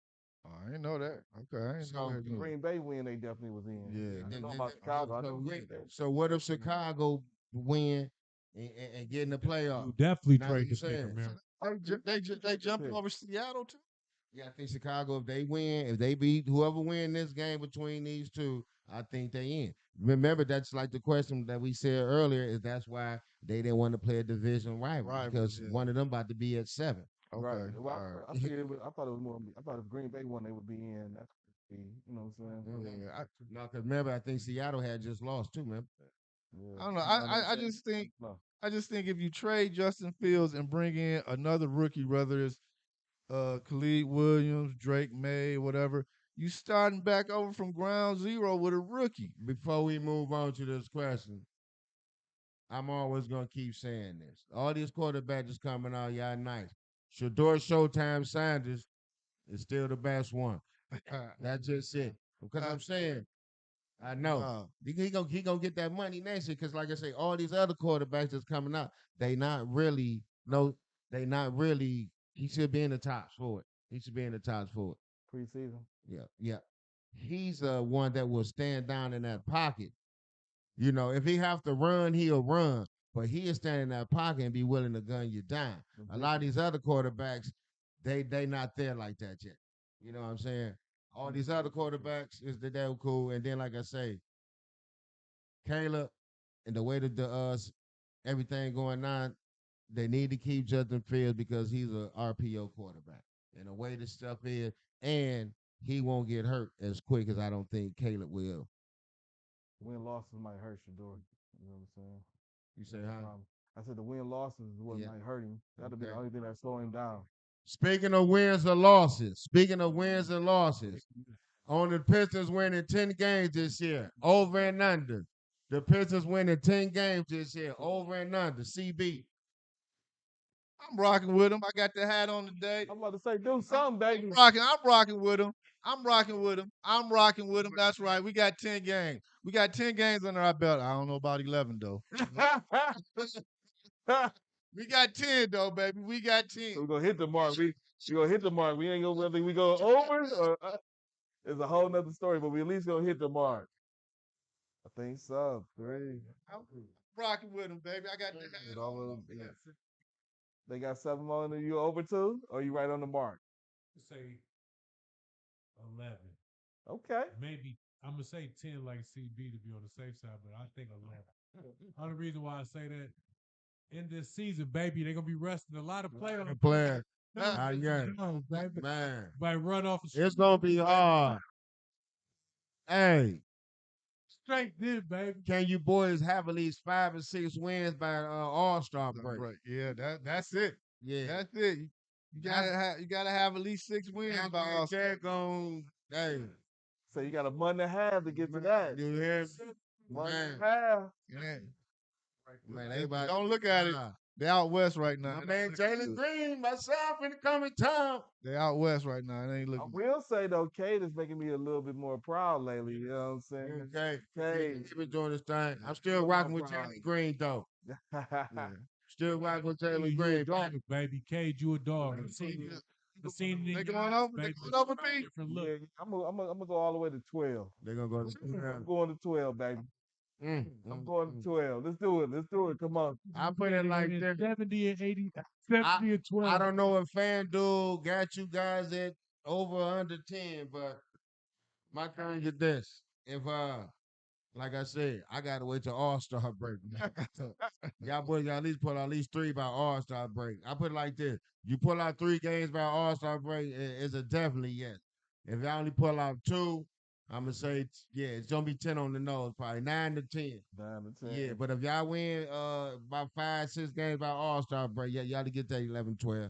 Oh, I didn't know that. Okay, I didn't know So, that. either. Green Bay win. They definitely was in. Yeah. I then, know then, about then- Chicago. I know so, Green Bay. so what if Chicago win and get in the playoffs? You definitely Now trade you this nigga, saying, man. They jumping Yeah. over Seattle too. yeah, I think Chicago, if they win, if they beat whoever win this game between these two, I think they in. Remember, that's like the question that we said earlier, is that's why they didn't want to play a division rival because yeah. one of them about to be at 7. Right. Okay. Well, All right. I figured it was, I thought it was more. I thought if Green Bay won, they would be in. That's you know what I'm saying? Yeah. No, because remember, I think Seattle had just lost too, man. Yeah. I don't know. No, no, no. I just think if you trade Justin Fields and bring in another rookie, whether it's Khalid Williams, Drake May, whatever, you starting back over from ground zero with a rookie. Before we move on to this question, I'm always gonna keep saying this. All these quarterbacks is coming out, y'all nice. Shador Showtime Sanders is still the best one. That's just it. Because I'm saying, I know No. he gonna get that money next year. Because like I say, all these other quarterbacks that's coming out, they not really no, they not really. He should be in the top for it. He should be in the top for it. Preseason. Yeah, yeah. He's one that will stand down in that pocket. You know, if he have to run, he'll run. But he'll stand in that pocket and be willing to gun you down. A lot of these other quarterbacks, they not there like that yet. You know what I'm saying? All these other quarterbacks is the damn cool. And then, like I say, Caleb and the way that the everything going on, they need to keep Justin Fields because he's a RPO quarterback. And the way this stuff is, and he won't get hurt as quick as I don't think Caleb will. Win losses might hurt Shador. You know what I'm saying? You say, That's the huh? problem. I said the win losses is what Yeah. might hurt him. That'll be the Okay. only thing that's slowing him down. Speaking of wins and losses, on the Pistons winning 10 games this year, over and under. The Pistons winning 10 games this year, over and under. CB. I'm rocking with him. I got the hat on today. I'm about to say, do something, baby. I'm rocking with him. I'm rocking with him. That's right. We got 10 games. We got 10 games under our belt. I don't know about 11 though. We got 10 though, baby. We got 10. We're gonna hit the mark. We gonna hit the mark. We ain't gonna whether we go over or it's a whole nother story, but we at least gonna hit the mark. I think so. Three. I'm rocking with him, baby. I got the hat on. They got 7 more than you over 2, or you right on the mark? Say 11. Okay. Maybe I'm gonna say 10 like CB to be on the safe side, but I think 11. Only reason why I say that in this season, baby, they're gonna be resting a lot of players. Player. Yeah, baby. Man. By run off. It's going to be hard. Hey. Straight did, baby. Can you boys have at least 5 or 6 wins by All-Star break? Right. Yeah, that's it. Yeah. That's it. You gotta have at least 6 wins by All-Star. Hey. So you got a month and a half to get to that. You hear me? Month and Man. a half. Man, everybody. Don't look at it. They out west right now. My man Jalen Green, myself in the coming time. They out west right now. It ain't I looking. will say though, Cade is making me a little bit more proud lately. You know what I'm saying? Okay. Cade. He been doing this thing. I'm still rocking with Jalen Green, though. Yeah. Still rocking with Jalen You a Green. dog, baby. Cade, you a dog. I seen it. They going over. They going over, P. Different Yeah, look. I'm gonna go all the way to 12. They're going to go to I'm going to 12, baby. I'm going to 12. Let's do it. Let's do it. Come on. I put it like this. 70 and 80. 70 and 12. I don't know if FanDuel got you guys at over or under 10, but my thing is this. If like I said, I gotta wait till All-Star break. Y'all boys got at least pull out at least 3 by All-Star break. I put it like this. You pull out 3 games by All-Star break, it's a definitely yes. If y'all only pull out 2, I'm gonna say yeah, it's gonna be 10 on the nose, probably 9 to 10. 9 to 10. Yeah, but if y'all win about 5, 6 games by All-Star break, yeah, y'all to get that 11, 12.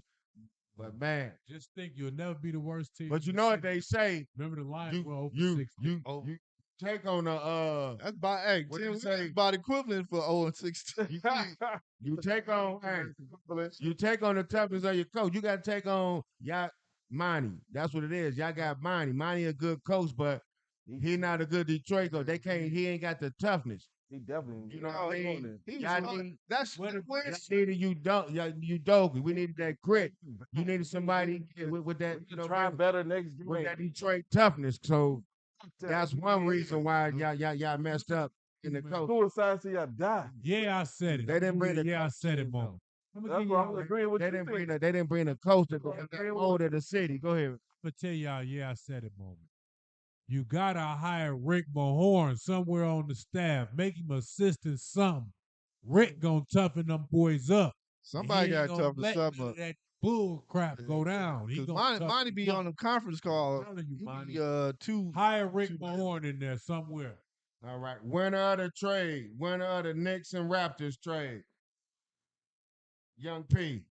But man, just think you'll never be the worst team. but you know what they say. Remember the Lions were over 60. take on the That's about hey, what 10 you wins say? is about equivalent for 0-16. You take on hey, you take on the toughness of your coach. You got to take on y'all Monty. That's what it is. Y'all got Monty. Monty a good coach, but he not a good Detroit coach. They can't. He ain't got the toughness. He definitely. You know what I mean? He was Y'all hard. need. That's What if- Y'all needed you Doki. We needed that grit. You needed somebody with that. We You can know, try better next game. with that Detroit toughness. So that's one reason why y'all messed up in the coach. Suicide till y'all die. Yeah, I said it. They didn't bring the Yeah, I coach said in, it, though. moment. That's why I'm agreeing with They you. didn't bring they didn't bring the coach to go that mold of the city. Go ahead. I'm gonna tell y'all, yeah, I said it, moment. You gotta hire Rick Mahorn somewhere on the staff. Make him assistant something. Rick gonna toughen them boys up. somebody He ain't got gonna tough to let something none up. of that bull crap go down. He Because gonna Monty, toughen Monty be them on up. the conference call. I'm telling you, He Monty. be too Hire Rick too Mahorn in there somewhere. All right. Winner of the trade. Winner of the Knicks and Raptors trade. Young P.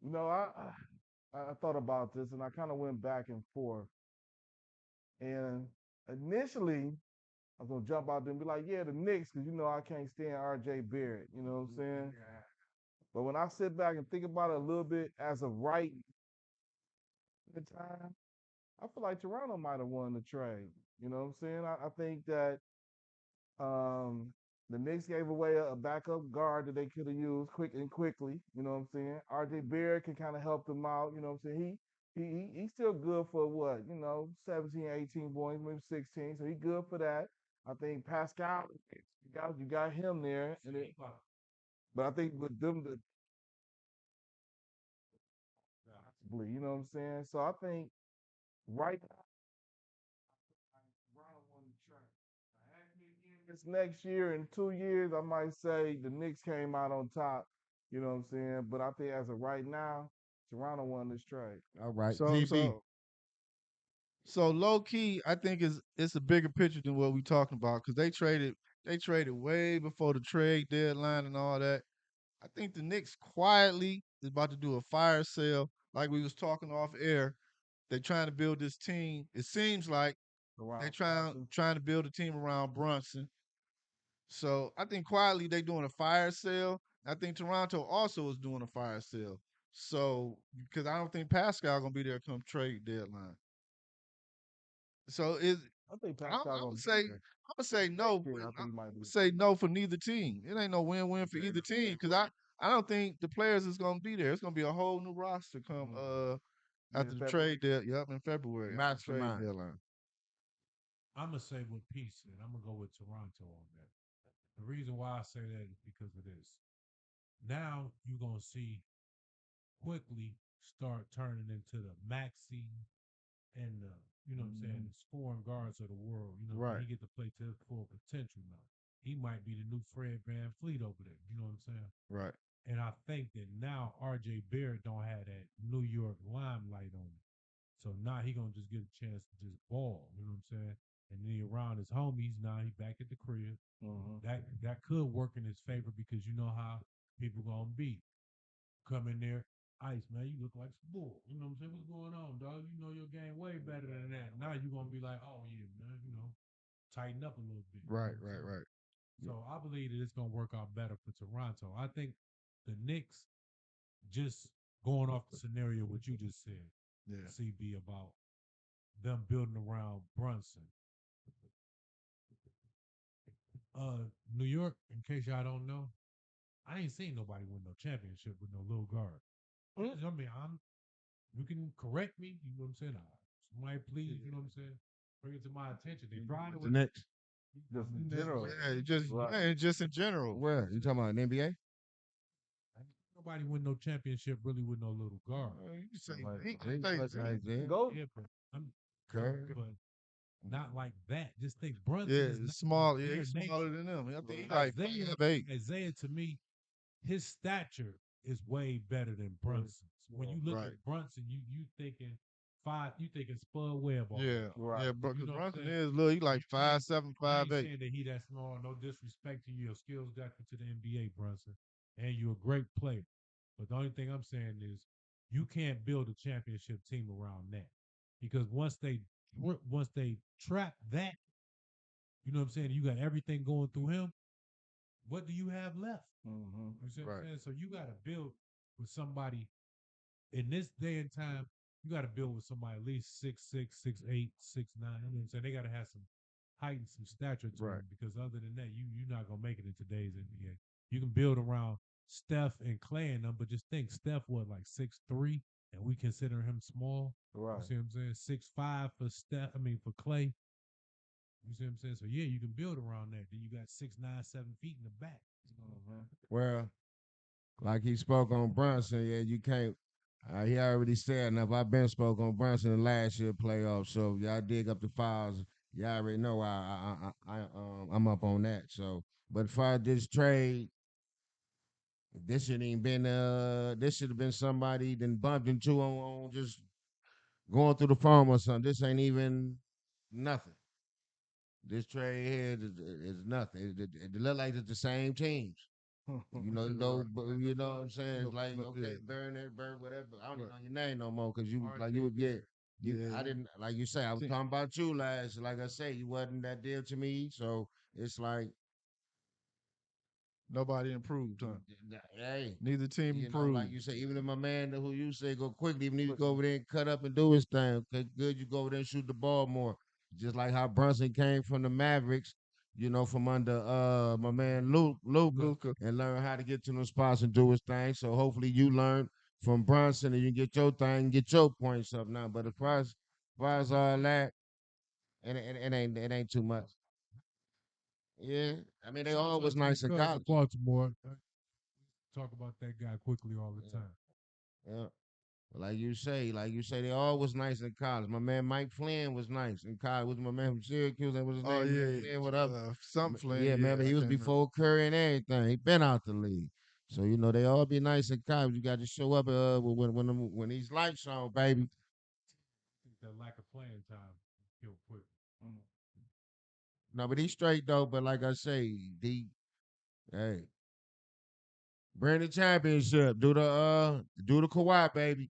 You know, I thought about this and I kind of went back and forth. And initially, I was gonna jump out there and be like, yeah, the Knicks, because you know I can't stand R.J. Barrett. You know what I'm saying? But when I sit back and think about it a little bit as of right the time, I feel like Toronto might have won the trade. You know what I'm saying? I think that um, the Knicks gave away a backup guard that they could have used quickly. You know what I'm saying? R.J. Barrett can kind of help them out. You know what I'm saying? He's still good for what, 17, 18 points, maybe 16. So he's good for that. I think Pascal, you got him there, but I think with them, you know what I'm saying? So I think right now, Toronto won the trade. Now, ask me again this next year, in 2 years, I might say the Knicks came out on top. You know what I'm saying? But I think as of right now, Toronto won this trade. All right. so GB. so low key. I think it's a bigger picture than what we talking about because they traded way before the trade deadline and all that. I think the Knicks quietly is about to do a fire sale, like we was talking off air. They're trying to build this team. It seems like they Around trying to build a team around Brunson. So I think quietly they doing a fire sale. I think Toronto also is doing a fire sale. So because I don't think Pascal gonna be there come trade deadline. So I think I'm, Pascal I'm gonna gonna be say there. I'm gonna say no. Next year, I I'm think he might gonna be. say no for neither team. It ain't no win-win for either team because I don't think the players is gonna be there. It's gonna be a whole new roster come after the trade deal. Yep, in February after the trade Mastermind. deadline. I'm gonna say what Pete said. I'm gonna go with Toronto on that. The reason why I say that is because of this. Now you're gonna see quickly start turning into the Maxi and the, you know what I'm saying, the scoring guards of the world. You know, Right. he get to play to his full potential now. He might be the new Fred Van Fleet over there. You know what I'm saying? Right. And I think that now RJ Barrett don't have that New York limelight on him. So now he gonna just get a chance to just ball. You know what I'm saying? And then he around his homies. Now he back at the crib. That could work in his favor because you know how people gonna be. Come in there, Ice, man, you look like some bull. You know what I'm saying? What's going on, dog? You know your game way better than that. Now you're gonna be like, oh yeah, man, tighten up a little bit. Right. Right. Right. So I believe that it's gonna work out better for Toronto. I think the Knicks, just going off the scenario what you just said, Yeah. CB, about them building around Brunson. New York, in case y'all don't know, I ain't seen nobody win no championship with no little guard. I mean, you can correct me, you know what I'm saying? Somebody please, you know what I'm saying? Bring it to my attention. They tried it The with Knicks. Just in Yeah, general. just in general. Where? You talking about an NBA? nobody win no championship really with no little guard. You can say Right. he can say That's that. Isaiah. Go. Yeah, but Okay. but not like that. Just think Brunson Yeah, is it's not small. like Yeah, their he's nature. smaller than them. I think he's like Isaiah, 5'8". Isaiah to me, his stature is way better than Brunson's. When you look Right. at Brunson, you thinking you thinking Spud Webb. Yeah. Right. Yeah, bro. You Because know what I'm Brunson saying? is little. He like You can't- 5'7", I ain't 5'8". saying that he that small. No disrespect to you. Your skills got you to the NBA, Brunson, and you're a great player. But the only thing I'm saying is you can't build a championship team around that because once they trap that, You know what I'm saying? You got everything going through him. What do you have left? Mm-hmm. You see what Right. I'm saying? So you got to build with somebody in this day and time. You got to build with somebody at least 6'6", 6'8", 6'9". You know what I'm saying? They got to have some height and some stature to Right. them because other than that, you're not gonna make it in today's NBA. You can build around Steph and Clay and them, but just think Steph was like 6'3", and we consider him small. You Right. see what I'm saying? 6'5" for Steph. I mean for Clay. You see what I'm saying? So yeah, you can build around that. Then you got 6'9", 7 feet in the back. Mm-hmm. Well, like he spoke on Brunson, yeah, you can't. He already said enough. I've been spoke on Brunson in last year playoffs, so y'all dig up the files. Y'all already know I'm up on that. So, but as far as this trade, this should ain't been this should have been somebody then bumped into on just going through the phone or something. This ain't even nothing. This trade here is nothing. It look like it's the same teams. Right. You know what I'm saying? It's No, like, no, okay, yeah. burn whatever. I don't even Right. know your name no more because you Aren't like they? you would get you. Yeah. I didn't like you say. I was See, talking about you last. Like I say, you wasn't that deal to me. So it's like, nobody improved, huh? hey, Neither team like improved. you say, even if my man who you say go quickly, even if you Quick. go over there and cut up and do his thing, okay, good, you go over there and shoot the ball more. Just like how Brunson came from the Mavericks, from under my man Luca, Luca. and learn how to get to them spots and do his thing. So hopefully you learn from Brunson and you get your thing, get your points up now. But as far as all that, it ain't too much. Yeah, I mean they Shout all out was to your nice in cousin college. Baltimore. Talk about that guy quickly all the Yeah, time. yeah. Like you say, they all was nice in college. My man Mike Flynn was nice in college. Was my man from Syracuse? That was his Oh name. Mike yeah. Flynn, what up? Something Flynn. Yeah, man, Yeah, but I he was can't remember. before Curry and everything. He been out the league, so they all be nice in college. You got to show up when these lights on, baby. I think that lack of playing time killed quick. Mm. No, but he's straight though. But like I say, hey, bring the championship. Do the Kawhi, baby.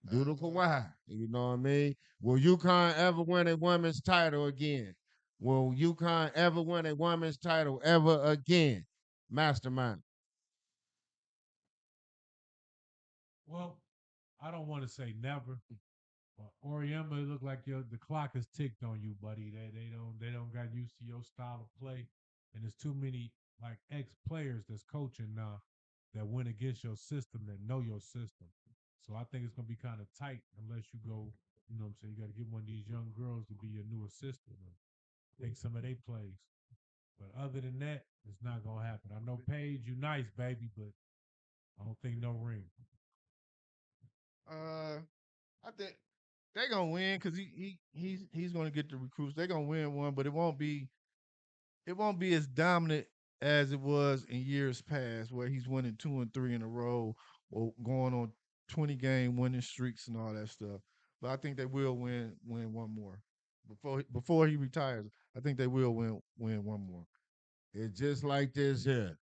Do the Kawhi. You know what I mean? Will UConn ever win a women's title again? Will UConn ever win a women's title ever again? Mastermind. Well, I don't want to say never, but Oriema, it look like the clock has ticked on you, buddy. They don't got used to your style of play, and there's too many like ex players that's coaching now that went against your system that know your system. So I think it's gonna be kind of tight unless you go. You know what I'm saying? You got to get one of these young girls to be your new assistant and take some of their plays. But other than that, it's not gonna happen. I know Paige, you nice, baby, but I don't think no ring. Uh, I think they're gonna win because he's gonna get the recruits. They're gonna win one, but it won't be as dominant as it was in years past, where he's winning 2 and 3 in a row or going on 20-game winning streaks and all that stuff. But I think they will win one more before he retires. I think they will win one more. It's just like this here.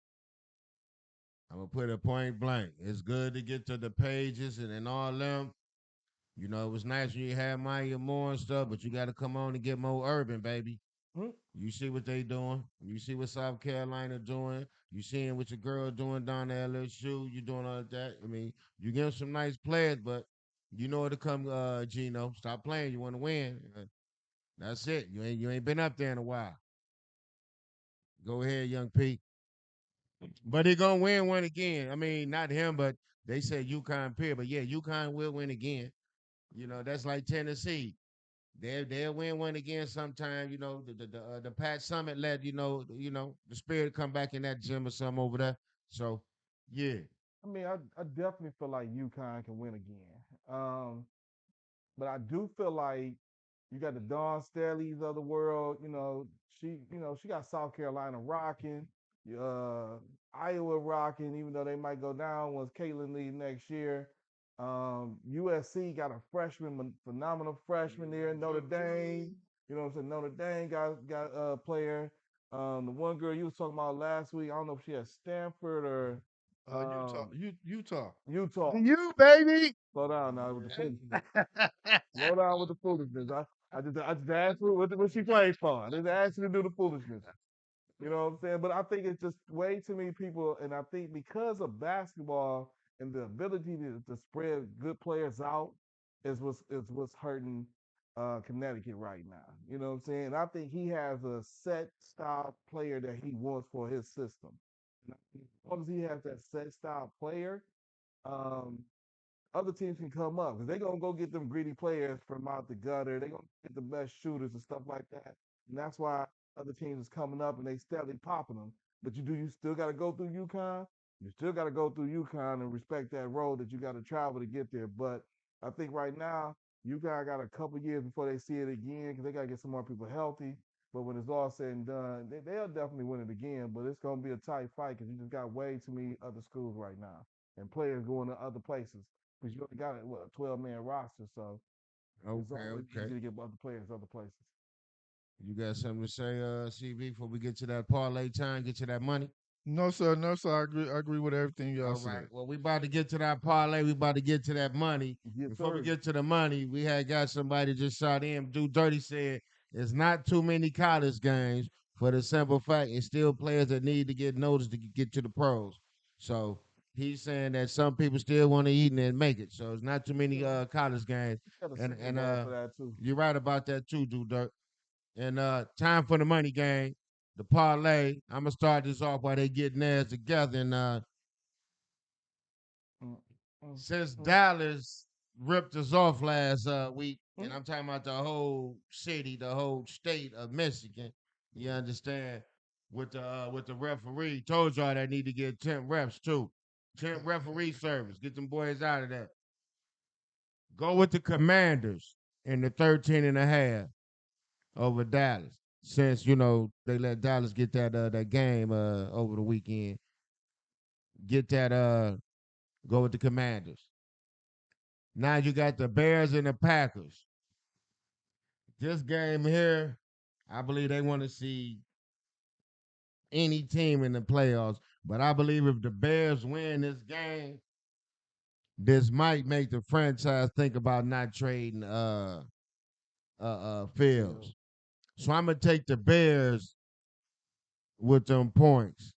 I'm gonna put it point blank. It's good to get to the pages and all them. It was nice when you had Maya Moore and stuff, but you got to come on and get more urban, baby. Mm. You see what they doing. You see what South Carolina doing. You seeing what your girl doing down there at LSU. You doing all that. I mean, you get some nice players, but you know where to come, Gino. Stop playing. You want to win. That's it. You ain't been up there in a while. Go ahead, young Pete. But he gonna win one again. I mean, not him, but they said UConn peer. But yeah, UConn will win again. That's like Tennessee. They'll win one again sometime. The Pat Summit let the spirit come back in that gym or something over there. So yeah, I mean, I definitely feel like UConn can win again. But I do feel like you got the Dawn Staley's of the world. She got South Carolina rocking, uh, Iowa rocking, even though they might go down once Caitlin leaves next year. USC got a freshman, phenomenal freshman there. Notre Dame, you know what I'm saying? Notre Dame got a player. The one girl you was talking about last week, I don't know if she had Stanford or Utah, Utah. Utah. you baby. Slow down now with the foolishness. Slow down with the foolishness. I just asked her what she plays for. I just asked her to do the foolishness. You know what I'm saying? But I think it's just way too many people, and I think because of basketball and the ability to spread good players out is what's hurting Connecticut right now. You know what I'm saying? And I think he has a set style player that he wants for his system. And I think as long as he has that set style player, um, other teams can come up because they're gonna go get them greedy players from out the gutter. They're gonna get the best shooters and stuff like that. And that's why other teams is coming up and they steadily popping them. But you still got to go through UConn. You still got to go through UConn and respect that road that you got to travel to get there. But I think right now UConn got a couple years before they see it again because they got to get some more people healthy. But when it's all said and done, they'll definitely win it again. But it's gonna be a tight fight because you just got way too many other schools right now and players going to other places because you only got a 12-man roster, so it's Okay, always okay. easy to get other players other places. You got something to say, CB, before we get to that parlay time, get to that money? No, sir. No, sir. I agree with everything y'all All said. right. Well, we about to get to that parlay. We about to get to that money. Yes, Before we sir. get to the money, we had got somebody just shot in. Dude Dirty said it's not too many college games for the simple fact it's still players that need to get noticed to get to the pros. So he's saying that some people still want to eat and make it. So it's not too many Yeah, college games. got a And Super and Bowl for that too. you're right about that too, Dude Dirt. And time for the money game, the parlay. I'm gonna start this off while they getting theirs together. And Mm, mm, since mm, Dallas ripped us off last week, and mm. I'm talking about the whole city, the whole state of Michigan, you understand? With the referee, told y'all they need to get 10 reps too. 10 referee service. Get them boys out of there. Go with the Commanders in the 13 and a half over Dallas. Since, they let Dallas get that game over the weekend. Get that go with the Commanders. Now you got the Bears and the Packers. This game here, I believe they want to see any team in the playoffs. But I believe if the Bears win this game, this might make the franchise think about not trading Field. Fields. So I'm gonna take the Bears with them points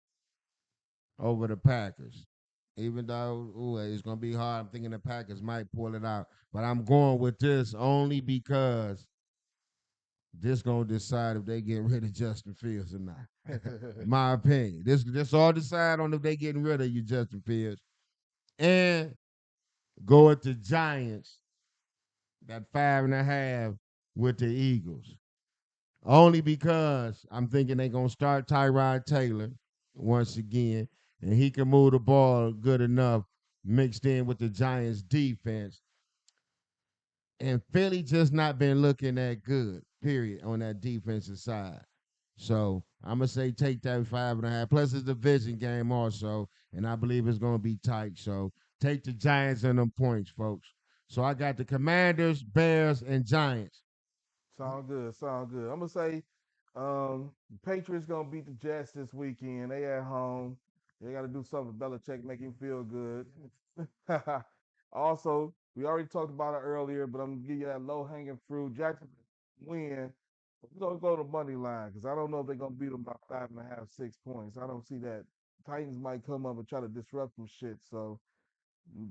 over the Packers. Even though it's gonna be hard, I'm thinking the Packers might pull it out. But I'm going with this only because this gonna decide if they get rid of Justin Fields or not. My opinion. This all decide on if they getting rid of you, Justin Fields. And go at the Giants, that 5.5 with the Eagles. Only because I'm thinking they gonna start Tyrod Taylor once again, and he can move the ball good enough mixed in with the Giants defense. And Philly just not been looking that good, period, on that defensive side. So I'm gonna say take that 5.5. Plus it's a division game also, and I believe it's gonna be tight. So take the Giants and them points, folks. So I got the Commanders, Bears, and Giants. Sound good. Sound good. I'm gonna say, the Patriots gonna beat the Jets this weekend. They at home. They got to do something with Belichick, make him feel good. Also, we already talked about it earlier, but I'm gonna give you that low hanging fruit. Jackson win. We're gonna go to money line because I don't know if they're gonna beat them by 5.5, 6 points. I don't see that. Titans might come up and try to disrupt some shit. So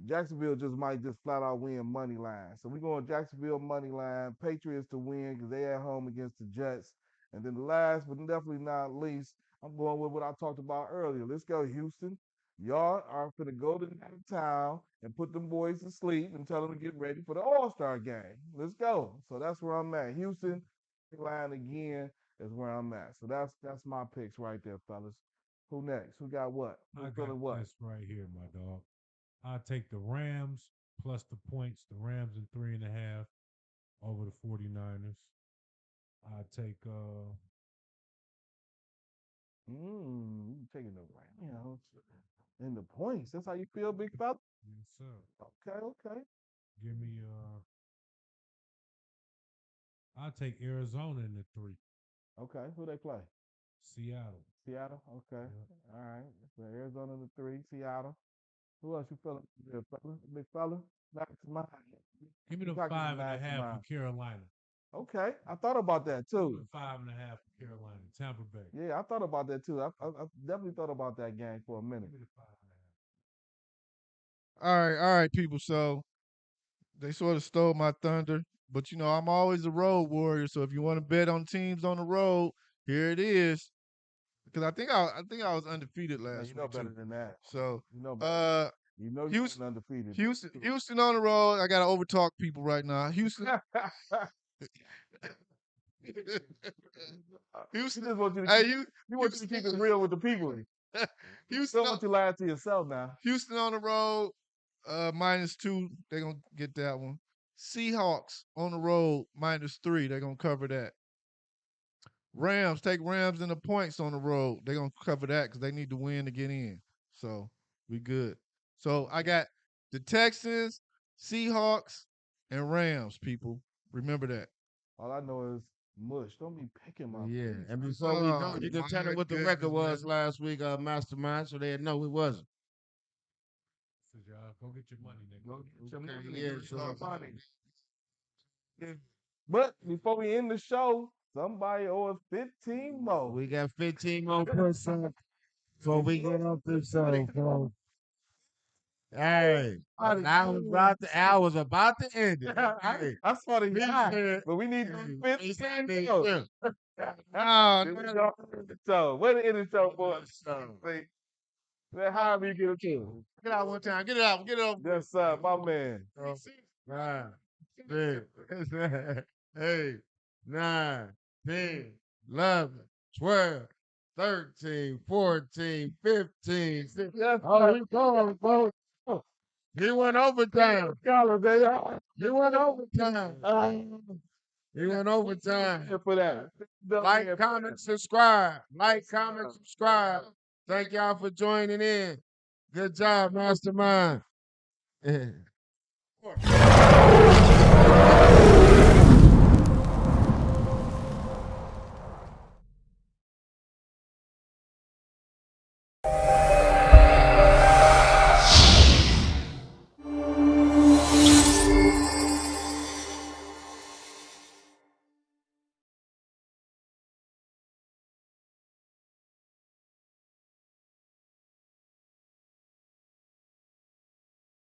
Jacksonville just might just flat out win money line. So we're going Jacksonville money line, Patriots to win because they at home against the Jets. And then last but definitely not least, I'm going with what I talked about earlier. Let's go, Houston. Y'all are going to go to town and put them boys to sleep and tell them to get ready for the All-Star game. Let's go. So that's where I'm at. Houston line again is where I'm at. So that's my picks right there, fellas. Who next? Who got what? I Who's got feeling what? this right here, my dog. I take the Rams plus the points, the Rams in 3.5 over the 49ers. I take You taking the Rams and the points. That's how you feel, big fella. yes, sir. Okay, okay, Give me I'll take Arizona in the three. okay. Who they play? Seattle. Seattle. Okay, Yep. all right. So Arizona the three, Seattle. Who else you feeling, big fella? Big fella, back to mine. Give me You the talking to five and a half for mastermind. Carolina. Okay, I thought about that too. 5.5 for Carolina, Tampa Bay. Yeah, I thought about that too. I definitely thought about that game for a minute. Give me the 5.5. All right, people. So they sort of stole my thunder, but I'm always a road warrior. So if you want to bet on teams on the road, here it is. Because I was undefeated Man, last you know week better too. than that. So You know better. uh, You know you're Houston, undefeated. Houston on the road. I gotta overtalk people right now. Houston, He Houston. just wants you to Hey, keep, he wants you to keep it real with the people. Houston, Don't want you lying to yourself now. Houston on the road. -2. They're gonna get that one. Seahawks on the road -3. They're gonna cover that. Rams, take Rams in the points on the road. They're gonna cover that because they need to win to get in. So we good. So I got the Texans, Seahawks, and Rams, people. Remember that. All I know is mush. Don't be picking my Yeah, picks. and before we go, you can my tell them what the goodness, record was man. last week, Mastermind, so they know it wasn't. So y'all go get your money, nigga. Yeah, so But before we end the show, somebody owe us 15 more. we got 15 more push-ups before we get off this show. So, hey, I was about to end it. Hey, I saw the guy, said- but we need hey, 15 yeah. more. No, So, where the end of the show, boys? See, however you get it to. get out one time. Get it out. Get it over. Yes, my man. 5, 6, 8, 9, 10, 11, 12, 13, 14, 15, 16. Yes, Oh, we going, folks. He went overtime. He went overtime. He went overtime. for that. Like, comment, subscribe. Like, comment, subscribe. Thank y'all for joining in. Good job, Mastermind.